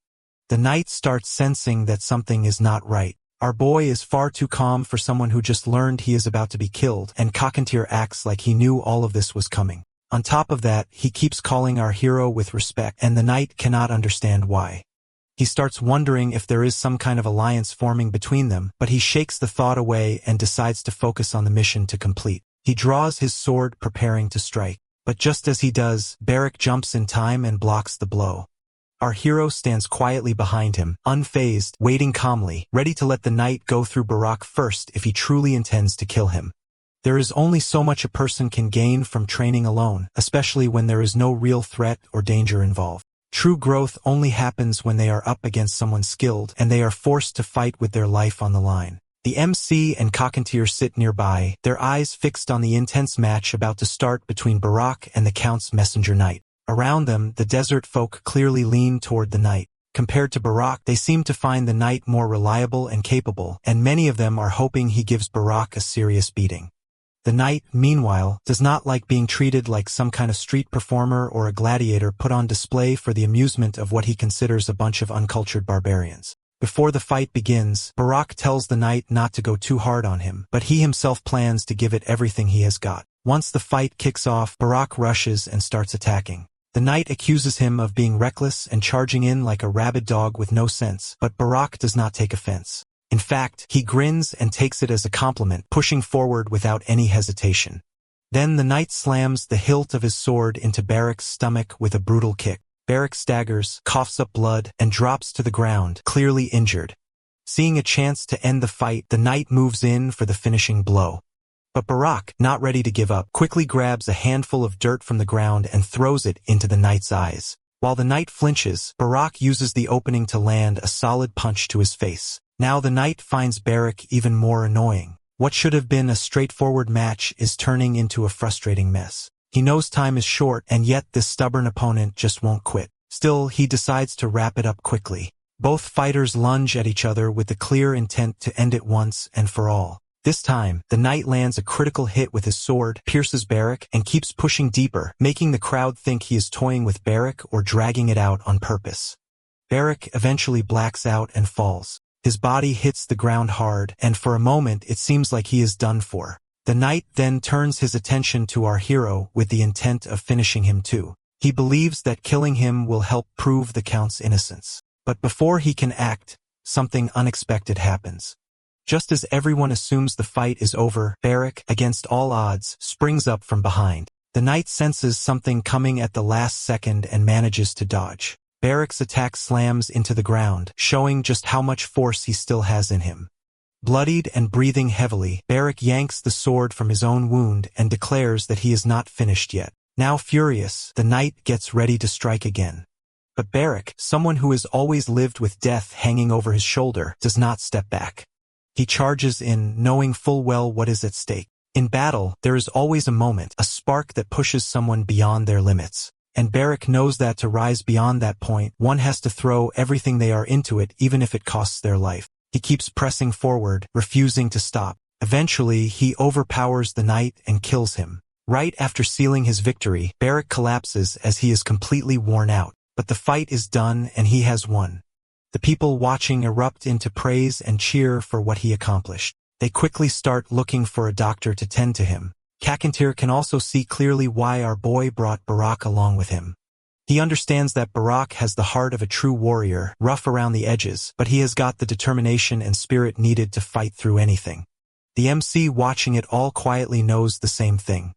The knight starts sensing that something is not right. Our boy is far too calm for someone who just learned he is about to be killed, and Kakantir acts like he knew all of this was coming. On top of that, he keeps calling our hero with respect, and the knight cannot understand why. He starts wondering if there is some kind of alliance forming between them, but he shakes the thought away and decides to focus on the mission to complete. He draws his sword, preparing to strike. But just as he does, Barak jumps in time and blocks the blow. Our hero stands quietly behind him, unfazed, waiting calmly, ready to let the knight go through Barak first if he truly intends to kill him. There is only so much a person can gain from training alone, especially when there is no real threat or danger involved. True growth only happens when they are up against someone skilled and they are forced to fight with their life on the line. The MC and Kakantir sit nearby, their eyes fixed on the intense match about to start between Barak and the Count's messenger knight. Around them, the desert folk clearly lean toward the knight. Compared to Barak, they seem to find the knight more reliable and capable, and many of them are hoping he gives Barak a serious beating. The knight, meanwhile, does not like being treated like some kind of street performer or a gladiator put on display for the amusement of what he considers a bunch of uncultured barbarians. Before the fight begins, Barak tells the knight not to go too hard on him, but he himself plans to give it everything he has got. Once the fight kicks off, Barak rushes and starts attacking. The knight accuses him of being reckless and charging in like a rabid dog with no sense, but Barak does not take offense. In fact, he grins and takes it as a compliment, pushing forward without any hesitation. Then the knight slams the hilt of his sword into Barak's stomach with a brutal kick. Barak staggers, coughs up blood, and drops to the ground, clearly injured. Seeing a chance to end the fight, the knight moves in for the finishing blow. But Barak, not ready to give up, quickly grabs a handful of dirt from the ground and throws it into the knight's eyes. While the knight flinches, Barak uses the opening to land a solid punch to his face. Now the knight finds Barak even more annoying. What should have been a straightforward match is turning into a frustrating mess. He knows time is short, and yet this stubborn opponent just won't quit. Still, he decides to wrap it up quickly. Both fighters lunge at each other with the clear intent to end it once and for all. This time, the knight lands a critical hit with his sword, pierces Barak, and keeps pushing deeper, making the crowd think he is toying with Barak or dragging it out on purpose. Barak eventually blacks out and falls. His body hits the ground hard, and for a moment it seems like he is done for. The knight then turns his attention to our hero with the intent of finishing him too. He believes that killing him will help prove the Count's innocence. But before he can act, something unexpected happens. Just as everyone assumes the fight is over, Barak, against all odds, springs up from behind. The knight senses something coming at the last second and manages to dodge. Barak's attack slams into the ground, showing just how much force he still has in him. Bloodied and breathing heavily, Barak yanks the sword from his own wound and declares that he is not finished yet. Now furious, the knight gets ready to strike again. But Barak, someone who has always lived with death hanging over his shoulder, does not step back. He charges in, knowing full well what is at stake. In battle, there is always a moment, a spark that pushes someone beyond their limits. And Barrack knows that to rise beyond that point, one has to throw everything they are into it, even if it costs their life. He keeps pressing forward, refusing to stop. Eventually, he overpowers the knight and kills him. Right after sealing his victory, Barrack collapses as he is completely worn out. But the fight is done and he has won. The people watching erupt into praise and cheer for what he accomplished. They quickly start looking for a doctor to tend to him. Kakantir can also see clearly why our boy brought Barak along with him. He understands that Barak has the heart of a true warrior, rough around the edges, but he has got the determination and spirit needed to fight through anything. The MC watching it all quietly knows the same thing.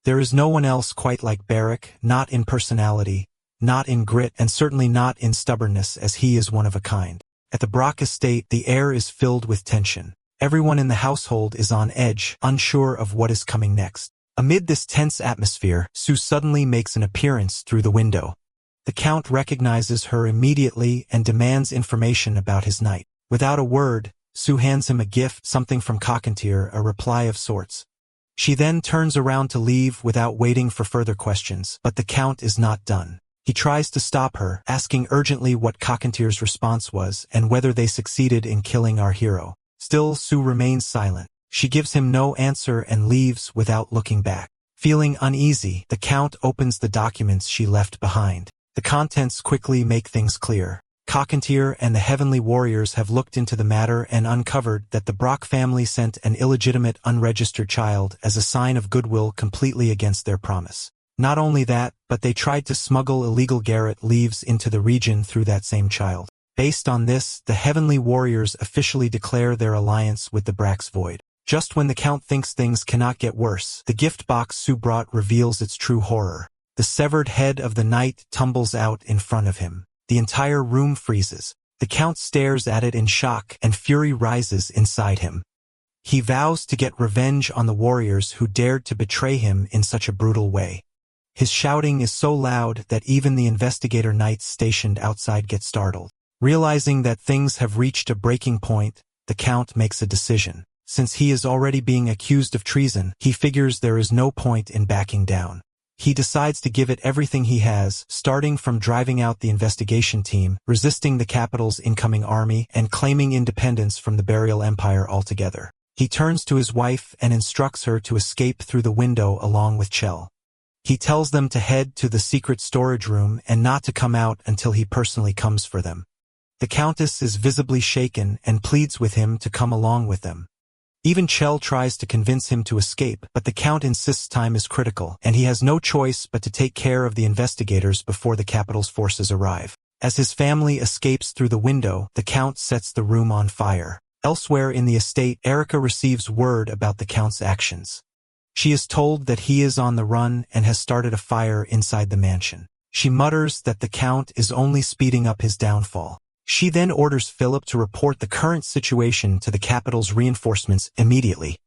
There is no one else quite like Barrack, not in personality, not in grit, and certainly not in stubbornness, as he is one of a kind. At the Barak estate, the air is filled with tension. Everyone in the household is on edge, unsure of what is coming next. Amid this tense atmosphere, Sue suddenly makes an appearance through the window. The Count recognizes her immediately and demands information about his knight. Without a word, Sue hands him a gift, something from Kakantir, a reply of sorts. She then turns around to leave without waiting for further questions, but the Count is not done. He tries to stop her, asking urgently what Kakantir's response was and whether they succeeded in killing our hero. Still, Sue remains silent. She gives him no answer and leaves without looking back. Feeling uneasy, the Count opens the documents she left behind. The contents quickly make things clear. Kakantir and the Heavenly Warriors have looked into the matter and uncovered that the Brock family sent an illegitimate, unregistered child as a sign of goodwill completely against their promise. Not only that, but they tried to smuggle illegal Garrett leaves into the region through that same child. Based on this, the Heavenly Warriors officially declare their alliance with the Brax Void. Just when the Count thinks things cannot get worse, the gift box Sue brought reveals its true horror. The severed head of the knight tumbles out in front of him. The entire room freezes. The Count stares at it in shock, and fury rises inside him. He vows to get revenge on the warriors who dared to betray him in such a brutal way. His shouting is so loud that even the investigator knights stationed outside get startled. Realizing that things have reached a breaking point, the Count makes a decision. Since he is already being accused of treason, he figures there is no point in backing down. He decides to give it everything he has, starting from driving out the investigation team, resisting the capital's incoming army, and claiming independence from the Burial Empire altogether. He turns to his wife and instructs her to escape through the window along with Chell. He tells them to head to the secret storage room and not to come out until he personally comes for them. The Countess is visibly shaken and pleads with him to come along with them. Even Chell tries to convince him to escape, but the Count insists time is critical, and he has no choice but to take care of the investigators before the capital's forces arrive. As his family escapes through the window, the Count sets the room on fire. Elsewhere in the estate, Erica receives word about the Count's actions. She is told that he is on the run and has started a fire inside the mansion. She mutters that the Count is only speeding up his downfall. She then orders Philip to report the current situation to the capital's reinforcements immediately.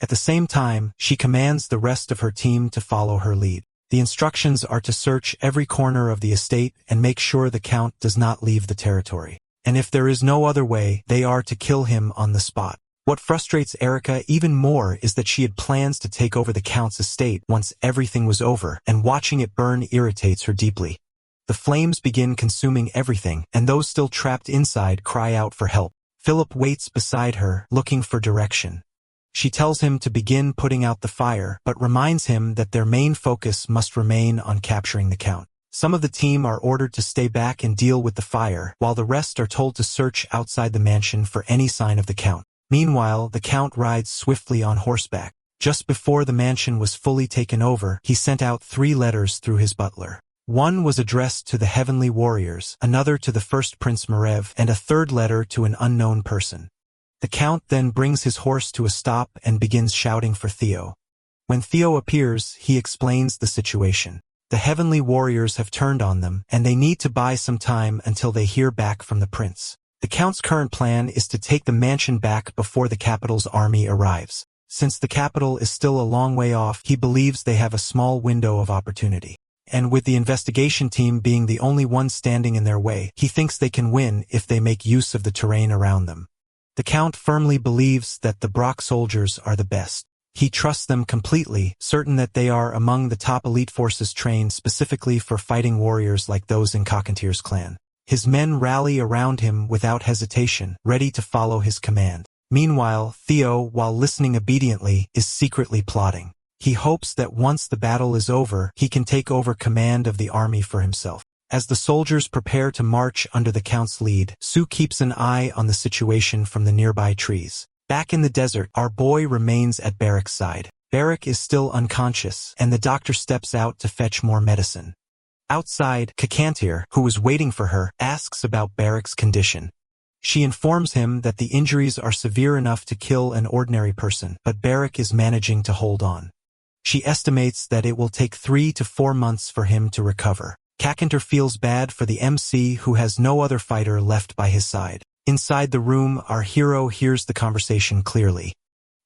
At the same time, she commands the rest of her team to follow her lead. The instructions are to search every corner of the estate and make sure the Count does not leave the territory. And if there is no other way, they are to kill him on the spot. What frustrates Erica even more is that she had plans to take over the Count's estate once everything was over, and watching it burn irritates her deeply. The flames begin consuming everything, and those still trapped inside cry out for help. Philip waits beside her, looking for direction. She tells him to begin putting out the fire, but reminds him that their main focus must remain on capturing the Count. Some of the team are ordered to stay back and deal with the fire, while the rest are told to search outside the mansion for any sign of the Count. Meanwhile, the Count rides swiftly on horseback. Just before the mansion was fully taken over, he sent out 3 letters through his butler. One was addressed to the Heavenly Warriors, another to the first Prince Margrave, and a third letter to an unknown person. The Count then brings his horse to a stop and begins shouting for Theo. When Theo appears, he explains the situation. The Heavenly Warriors have turned on them, and they need to buy some time until they hear back from the prince. The Count's current plan is to take the mansion back before the capital's army arrives. Since the capital is still a long way off, he believes they have a small window of opportunity. And with the investigation team being the only one standing in their way, he thinks they can win if they make use of the terrain around them. The Count firmly believes that the Brock soldiers are the best. He trusts them completely, certain that they are among the top elite forces trained specifically for fighting warriors like those in Cockantier's clan. His men rally around him without hesitation, ready to follow his command. Meanwhile, Theo, while listening obediently, is secretly plotting. He hopes that once the battle is over, he can take over command of the army for himself. As the soldiers prepare to march under the Count's lead, Sue keeps an eye on the situation from the nearby trees. Back in the desert, our boy remains at Barrick's side. Barrick is still unconscious, and the doctor steps out to fetch more medicine. Outside, Cockatier, who was waiting for her, asks about Barrick's condition. She informs him that the injuries are severe enough to kill an ordinary person, but Barrick is managing to hold on. She estimates that it will take 3 to 4 months for him to recover. Cockatier feels bad for the MC who has no other fighter left by his side. Inside the room, our hero hears the conversation clearly.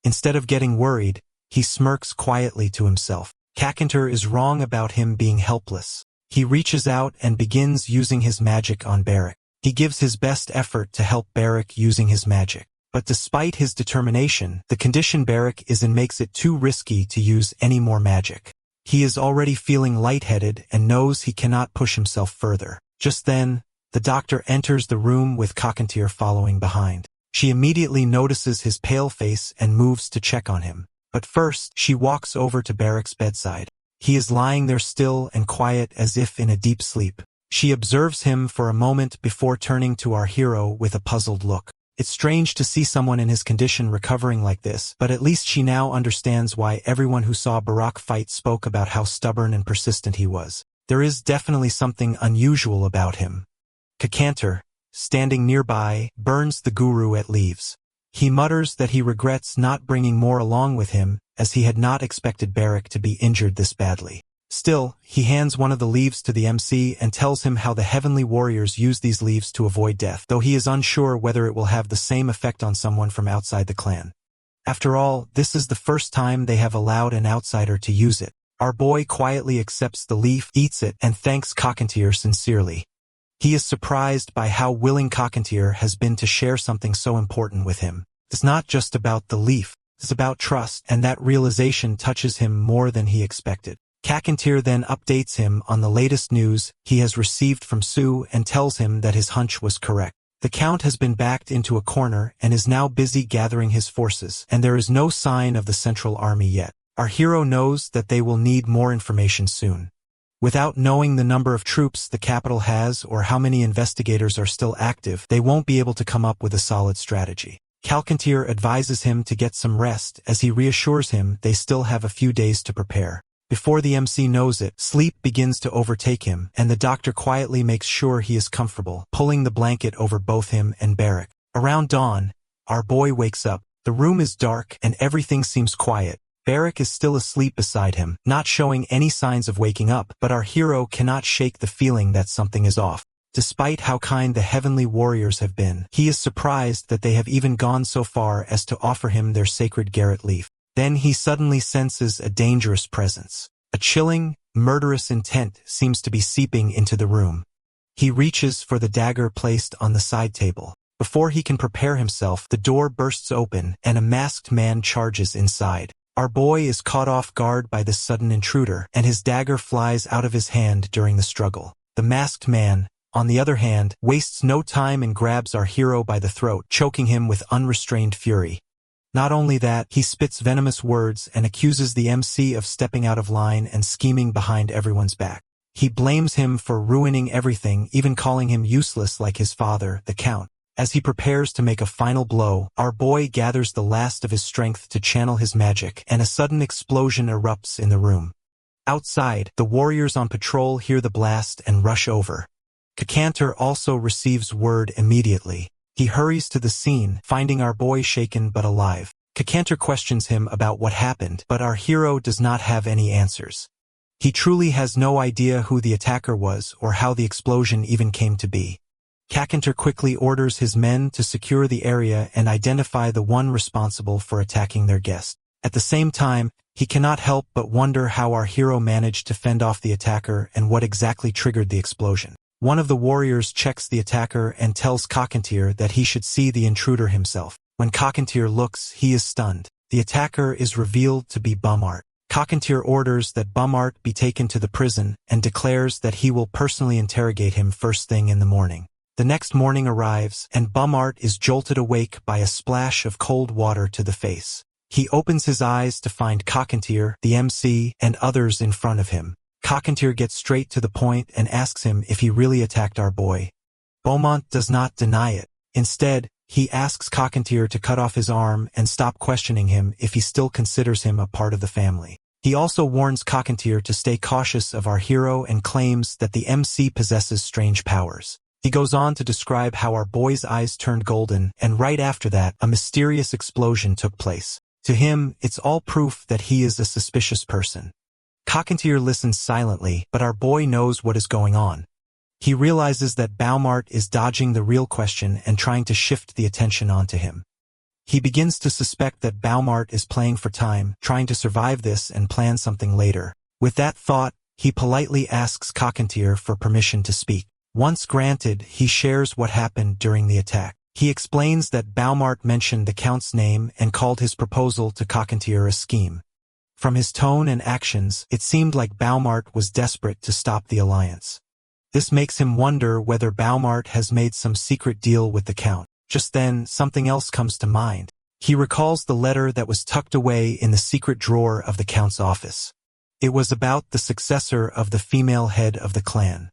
Instead of getting worried, he smirks quietly to himself. Cockatier is wrong about him being helpless. He reaches out and begins using his magic on Barrick. He gives his best effort to help Barrick using his magic. But despite his determination, the condition Barrick is in makes it too risky to use any more magic. He is already feeling lightheaded and knows he cannot push himself further. Just then, the doctor enters the room with Cockatier following behind. She immediately notices his pale face and moves to check on him. But first, she walks over to Barrick's bedside. He is lying there still and quiet as if in a deep sleep. She observes him for a moment before turning to our hero with a puzzled look. It's strange to see someone in his condition recovering like this, but at least she now understands why everyone who saw Barak fight spoke about how stubborn and persistent he was. There is definitely something unusual about him. Cockatier, standing nearby, burns the guru at leaves. He mutters that he regrets not bringing more along with him, as he had not expected Barrick to be injured this badly. Still, he hands one of the leaves to the MC and tells him how the heavenly warriors use these leaves to avoid death, though he is unsure whether it will have the same effect on someone from outside the clan. After all, this is the first time they have allowed an outsider to use it. Our boy quietly accepts the leaf, eats it, and thanks Cockatier sincerely. He is surprised by how willing Cockatier has been to share something so important with him. It's not just about the leaf, it's about trust, and that realization touches him more than he expected. Cockatier then updates him on the latest news he has received from Sue and tells him that his hunch was correct. The Count has been backed into a corner and is now busy gathering his forces, and there is no sign of the Central Army yet. Our hero knows that they will need more information soon. Without knowing the number of troops the capital has or how many investigators are still active, they won't be able to come up with a solid strategy. Cockatier advises him to get some rest as he reassures him they still have a few days to prepare. Before the MC knows it, sleep begins to overtake him, and the doctor quietly makes sure he is comfortable, pulling the blanket over both him and Barrick. Around dawn, our boy wakes up. The room is dark, and everything seems quiet. Barrick is still asleep beside him, not showing any signs of waking up, but our hero cannot shake the feeling that something is off. Despite how kind the heavenly warriors have been, he is surprised that they have even gone so far as to offer him their sacred garret leaf. Then he suddenly senses a dangerous presence. A chilling, murderous intent seems to be seeping into the room. He reaches for the dagger placed on the side table. Before he can prepare himself, the door bursts open and a masked man charges inside. Our boy is caught off guard by this sudden intruder, and his dagger flies out of his hand during the struggle. The masked man, on the other hand, wastes no time and grabs our hero by the throat, choking him with unrestrained fury. Not only that, he spits venomous words and accuses the MC of stepping out of line and scheming behind everyone's back. He blames him for ruining everything, even calling him useless like his father, the Count. As he prepares to make a final blow, our boy gathers the last of his strength to channel his magic, and a sudden explosion erupts in the room. Outside, the warriors on patrol hear the blast and rush over. Cockatier also receives word immediately. He hurries to the scene, finding our boy shaken but alive. Cockatier questions him about what happened, but our hero does not have any answers. He truly has no idea who the attacker was or how the explosion even came to be. Cockatier quickly orders his men to secure the area and identify the one responsible for attacking their guest. At the same time, he cannot help but wonder how our hero managed to fend off the attacker and what exactly triggered the explosion. One of the warriors checks the attacker and tells Cockatier that he should see the intruder himself. When Cockatier looks, he is stunned. The attacker is revealed to be Bumart. Cockatier orders that Bumart be taken to the prison and declares that he will personally interrogate him first thing in the morning. The next morning arrives, and Bumart is jolted awake by a splash of cold water to the face. He opens his eyes to find Cockatier, the MC, and others in front of him. Cockatier gets straight to the point and asks him if he really attacked our boy. Beaumont does not deny it. Instead, he asks Cockatier to cut off his arm and stop questioning him if he still considers him a part of the family. He also warns Cockatier to stay cautious of our hero and claims that the MC possesses strange powers. He goes on to describe how our boy's eyes turned golden, and right after that, a mysterious explosion took place. To him, it's all proof that he is a suspicious person. Cockatier listens silently, but our boy knows what is going on. He realizes that Beaumont is dodging the real question and trying to shift the attention onto him. He begins to suspect that Beaumont is playing for time, trying to survive this and plan something later. With that thought, he politely asks Cockatier for permission to speak. Once granted, he shares what happened during the attack. He explains that Beaumont mentioned the Count's name and called his proposal to Cockatier a scheme. From his tone and actions, it seemed like Beaumont was desperate to stop the alliance. This makes him wonder whether Beaumont has made some secret deal with the Count. Just then, something else comes to mind. He recalls the letter that was tucked away in the secret drawer of the Count's office. It was about the successor of the female head of the clan.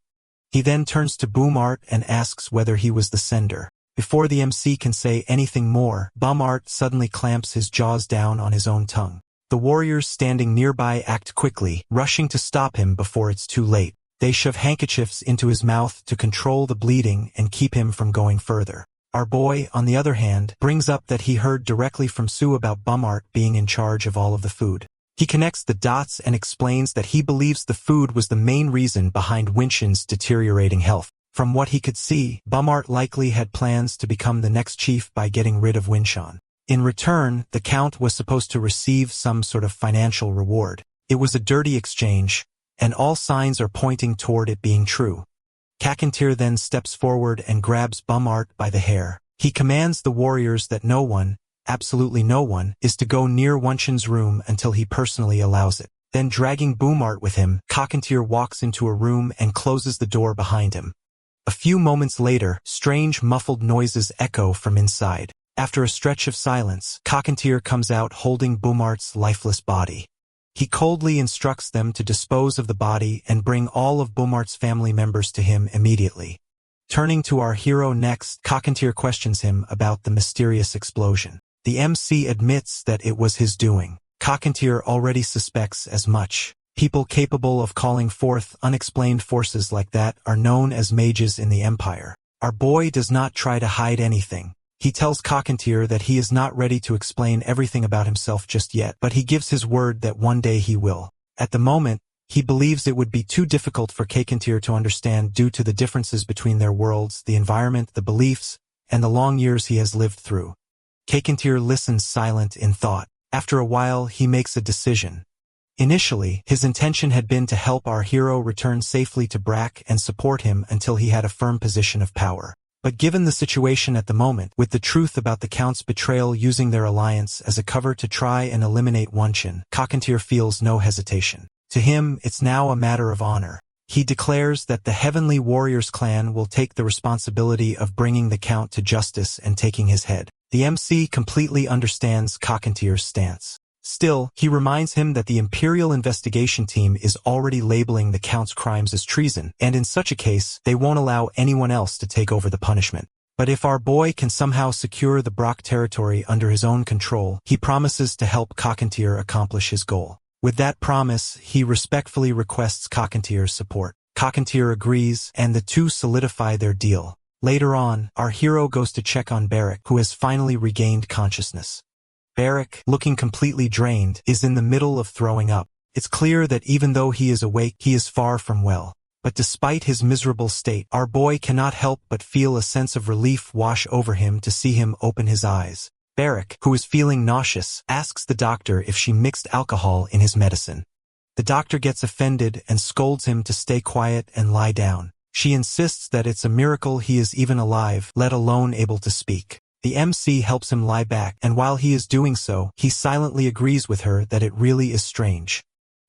He then turns to Beaumont and asks whether he was the sender. Before the MC can say anything more, Beaumont suddenly clamps his jaws down on his own tongue. The warriors standing nearby act quickly, rushing to stop him before it's too late. They shove handkerchiefs into his mouth to control the bleeding and keep him from going further. Our boy, on the other hand, brings up that he heard directly from Sue about Beaumont being in charge of all of the food. He connects the dots and explains that he believes the food was the main reason behind Winshin's deteriorating health. From what he could see, Beaumont likely had plans to become the next chief by getting rid of Winshin. In return, the Count was supposed to receive some sort of financial reward. It was a dirty exchange, and all signs are pointing toward it being true. Cockatier then steps forward and grabs Beaumont by the hair. He commands the warriors that no one, absolutely no one, is to go near Winshin's room until he personally allows it. Then dragging Beaumont with him, Cockatier walks into a room and closes the door behind him. A few moments later, strange muffled noises echo from inside. After a stretch of silence, Cockatier comes out holding Beaumont's lifeless body. He coldly instructs them to dispose of the body and bring all of Beaumont's family members to him immediately. Turning to our hero next, Cockatier questions him about the mysterious explosion. The MC admits that it was his doing. Cockatier already suspects as much. People capable of calling forth unexplained forces like that are known as mages in the Empire. Our boy does not try to hide anything. He tells Cockatier that he is not ready to explain everything about himself just yet, but he gives his word that one day he will. At the moment, he believes it would be too difficult for Cockatier to understand due to the differences between their worlds, the environment, the beliefs, and the long years he has lived through. Cockatier listens silent in thought. After a while, he makes a decision. Initially, his intention had been to help our hero return safely to Brack and support him until he had a firm position of power. But given the situation at the moment, with the truth about the Count's betrayal using their alliance as a cover to try and eliminate Winshin, Cockatier feels no hesitation. To him, it's now a matter of honor. He declares that the Heavenly Warriors clan will take the responsibility of bringing the Count to justice and taking his head. The MC completely understands Cockatier's stance. Still, he reminds him that the Imperial investigation team is already labeling the Count's crimes as treason, and in such a case, they won't allow anyone else to take over the punishment. But if our boy can somehow secure the Brack territory under his own control, he promises to help Cockatier accomplish his goal. With that promise, he respectfully requests Cockatier's support. Cockatier agrees, and the two solidify their deal. Later on, our hero goes to check on Barrack, who has finally regained consciousness. Barrack, looking completely drained, is in the middle of throwing up. It's clear that even though he is awake, he is far from well. But despite his miserable state, our boy cannot help but feel a sense of relief wash over him to see him open his eyes. Barrack, who is feeling nauseous, asks the doctor if she mixed alcohol in his medicine. The doctor gets offended and scolds him to stay quiet and lie down. She insists that it's a miracle he is even alive, let alone able to speak. The MC helps him lie back, and while he is doing so, he silently agrees with her that it really is strange.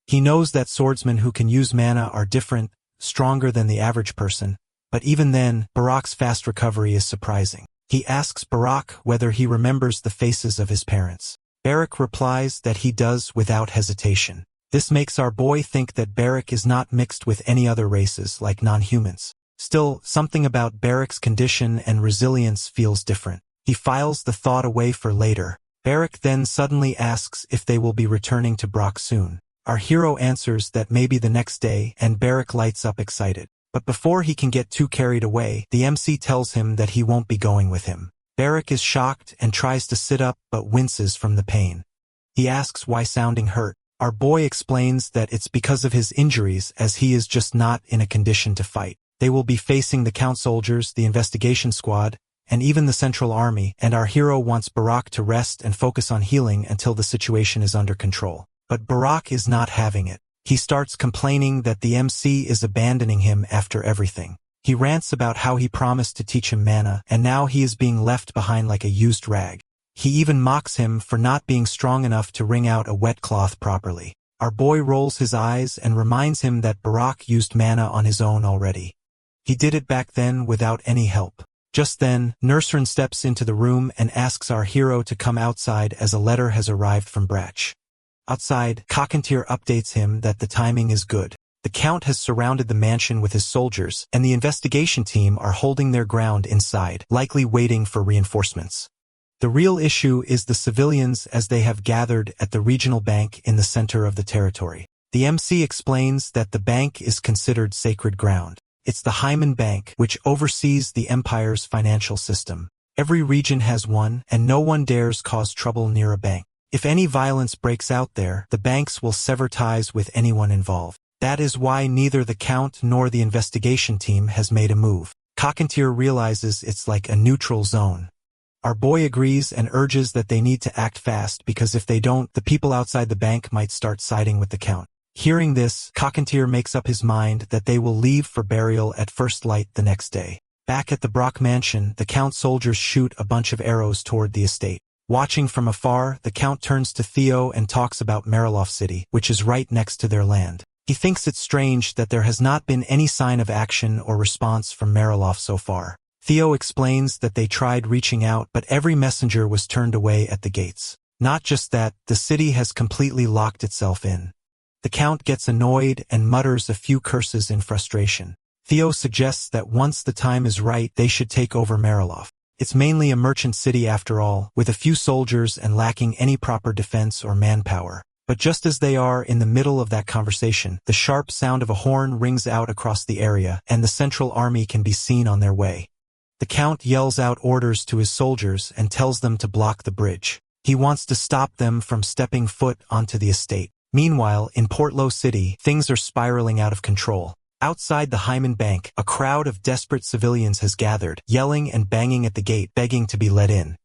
He knows that swordsmen who can use mana are different, stronger than the average person, but even then, Barak's fast recovery is surprising. He asks Barak whether he remembers the faces of his parents. Barak replies that he does without hesitation. This makes our boy think that Barak is not mixed with any other races like non-humans. Still, something about Barak's condition and resilience feels different. He files the thought away for later. Barak then suddenly asks if they will be returning to Barak soon. Our hero answers that maybe the next day, and Barak lights up excited. But before he can get too carried away, the MC tells him that he won't be going with him. Barak is shocked and tries to sit up but winces from the pain. He asks why, sounding hurt. Our boy explains that it's because of his injuries, as he is just not in a condition to fight. They will be facing the Count soldiers, the investigation squad, and even the Central Army, and our hero wants Barak to rest and focus on healing until the situation is under control. But Barak is not having it. He starts complaining that the MC is abandoning him after everything. He rants about how he promised to teach him mana, and now he is being left behind like a used rag. He even mocks him for not being strong enough to wring out a wet cloth properly. Our boy rolls his eyes and reminds him that Barak used mana on his own already. He did it back then without any help. Just then, Nursrin steps into the room and asks our hero to come outside as a letter has arrived from Brach. Outside, Cockatier updates him that the timing is good. The Count has surrounded the mansion with his soldiers, and the investigation team are holding their ground inside, likely waiting for reinforcements. The real issue is the civilians, as they have gathered at the regional bank in the center of the territory. The MC explains that the bank is considered sacred ground. It's the Hyman Bank, which oversees the empire's financial system. Every region has one, and no one dares cause trouble near a bank. If any violence breaks out there, the banks will sever ties with anyone involved. That is why neither the Count nor the investigation team has made a move. Cockatier realizes it's like a neutral zone. Our boy agrees and urges that they need to act fast, because if they don't, the people outside the bank might start siding with the Count. Hearing this, Cockatier makes up his mind that they will leave for burial at first light the next day. Back at the Brach mansion, the Count soldiers shoot a bunch of arrows toward the estate. Watching from afar, the Count turns to Theo and talks about Marilof City, which is right next to their land. He thinks it strange that there has not been any sign of action or response from Marilof so far. Theo explains that they tried reaching out, but every messenger was turned away at the gates. Not just that, the city has completely locked itself in. The Count gets annoyed and mutters a few curses in frustration. Theo suggests that once the time is right, they should take over Marilof. It's mainly a merchant city after all, with a few soldiers and lacking any proper defense or manpower. But just as they are in the middle of that conversation, the sharp sound of a horn rings out across the area, and the Central Army can be seen on their way. The Count yells out orders to his soldiers and tells them to block the bridge. He wants to stop them from stepping foot onto the estate. Meanwhile, in Portlow City, things are spiraling out of control. Outside the Hyman Bank, a crowd of desperate civilians has gathered, yelling and banging at the gate, begging to be let in.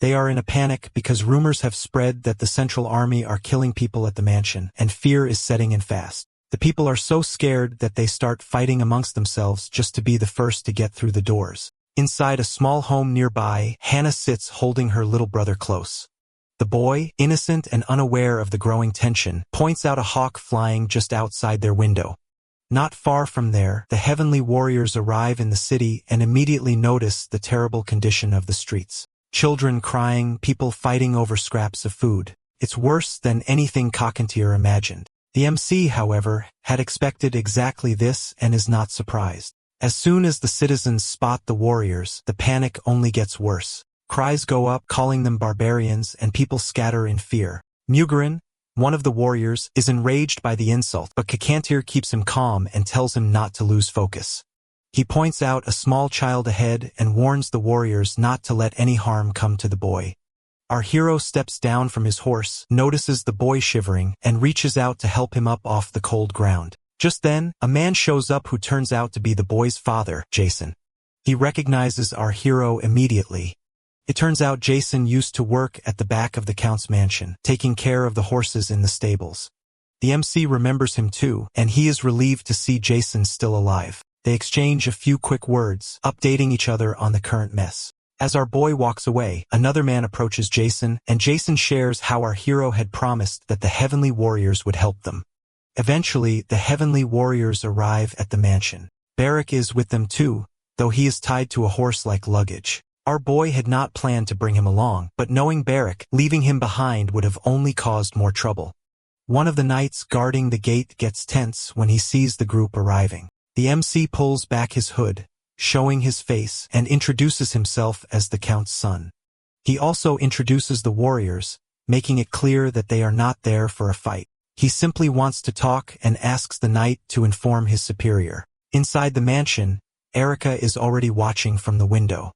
They are in a panic because rumors have spread that the Central Army are killing people at the mansion, and fear is setting in fast. The people are so scared that they start fighting amongst themselves just to be the first to get through the doors. Inside a small home nearby, Hannah sits holding her little brother close. The boy, innocent and unaware of the growing tension, points out a hawk flying just outside their window. Not far from there, the heavenly warriors arrive in the city and immediately notice the terrible condition of the streets. Children crying, people fighting over scraps of food. It's worse than anything Cockatier imagined. The MC, however, had expected exactly this and is not surprised. As soon as the citizens spot the warriors, the panic only gets worse. Cries go up, calling them barbarians, and people scatter in fear. Mugarin, one of the warriors, is enraged by the insult, but Cockatier keeps him calm and tells him not to lose focus. He points out a small child ahead and warns the warriors not to let any harm come to the boy. Our hero steps down from his horse, notices the boy shivering, and reaches out to help him up off the cold ground. Just then, a man shows up who turns out to be the boy's father, Jason. He recognizes our hero immediately. It turns out Jason used to work at the back of the Count's mansion, taking care of the horses in the stables. The MC remembers him too, and he is relieved to see Jason still alive. They exchange a few quick words, updating each other on the current mess. As our boy walks away, another man approaches Jason, and Jason shares how our hero had promised that the heavenly warriors would help them. Eventually, the heavenly warriors arrive at the mansion. Barak is with them too, though he is tied to a horse like luggage. Our boy had not planned to bring him along, but knowing Barak, leaving him behind would have only caused more trouble. One of the knights guarding the gate gets tense when he sees the group arriving. The MC pulls back his hood, showing his face, and introduces himself as the Count's son. He also introduces the warriors, making it clear that they are not there for a fight. He simply wants to talk and asks the knight to inform his superior. Inside the mansion, Erica is already watching from the window.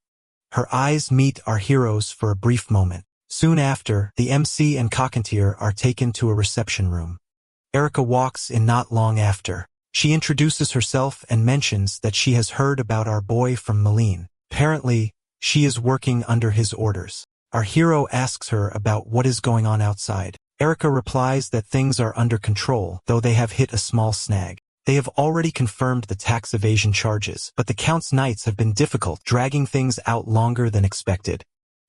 Her eyes meet our heroes for a brief moment. Soon after, the MC and Cockatier are taken to a reception room. Erica walks in not long after. She introduces herself and mentions that she has heard about our boy from Malene. Apparently, she is working under his orders. Our hero asks her about what is going on outside. Erica replies that things are under control, though they have hit a small snag. They have already confirmed the tax evasion charges, but the Count's knights have been difficult, dragging things out longer than expected.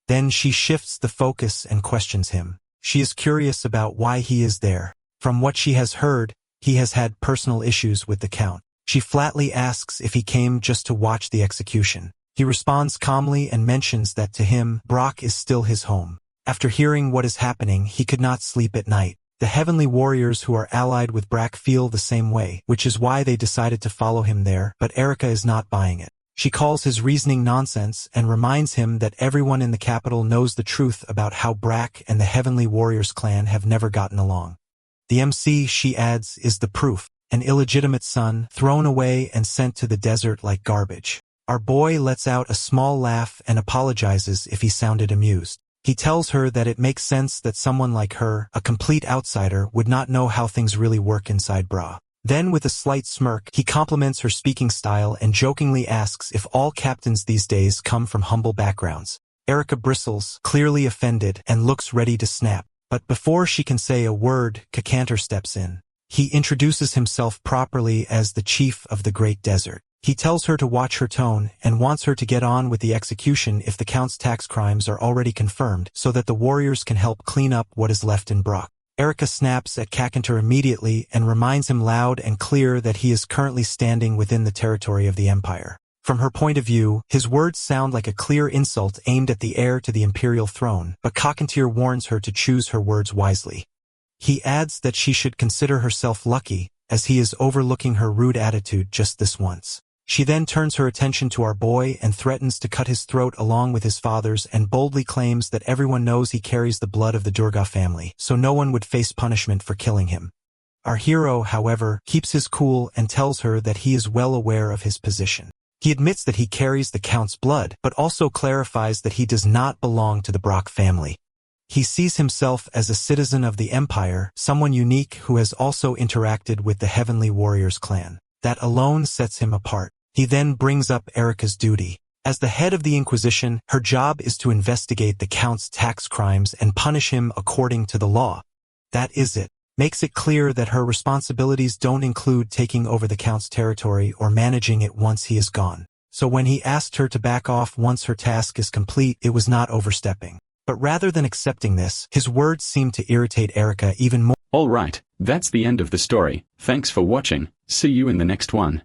Then she shifts the focus and questions him. She is curious about why he is there. From what she has heard, he has had personal issues with the Count. She flatly asks if he came just to watch the execution. He responds calmly and mentions that to him, Brock is still his home. After hearing what is happening, he could not sleep at night. The heavenly warriors who are allied with Brack feel the same way, which is why they decided to follow him there, but Erica is not buying it. She calls his reasoning nonsense and reminds him that everyone in the capital knows the truth about how Brack and the Heavenly Warriors clan have never gotten along. The MC, she adds, is the proof, an illegitimate son, thrown away and sent to the desert like garbage. Our boy lets out a small laugh and apologizes if he sounded amused. He tells her that it makes sense that someone like her, a complete outsider, would not know how things really work inside Bra. Then with a slight smirk, he compliments her speaking style and jokingly asks if all captains these days come from humble backgrounds. Erica bristles, clearly offended, and looks ready to snap. But before she can say a word, Kakanter steps in. He introduces himself properly as the chief of the Great Desert. He tells her to watch her tone and wants her to get on with the execution if the Count's tax crimes are already confirmed so that the warriors can help clean up what is left in Brock. Erica snaps at Kakanter immediately and reminds him loud and clear that he is currently standing within the territory of the Empire. From her point of view, his words sound like a clear insult aimed at the heir to the imperial throne, but Kakanter warns her to choose her words wisely. He adds that she should consider herself lucky, as he is overlooking her rude attitude just this once. She then turns her attention to our boy and threatens to cut his throat along with his father's and boldly claims that everyone knows he carries the blood of the Durga family, so no one would face punishment for killing him. Our hero, however, keeps his cool and tells her that he is well aware of his position. He admits that he carries the Count's blood, but also clarifies that he does not belong to the Brock family. He sees himself as a citizen of the Empire, someone unique who has also interacted with the Heavenly Warriors clan. That alone sets him apart. He then brings up Erica's duty. As the head of the Inquisition, her job is to investigate the Count's tax crimes and punish him according to the law. That is it. Makes it clear that her responsibilities don't include taking over the Count's territory or managing it once he is gone. So when he asked her to back off once her task is complete, it was not overstepping. But rather than accepting this, his words seemed to irritate Erica even more. Alright, that's the end of the story. Thanks for watching. See you in the next one.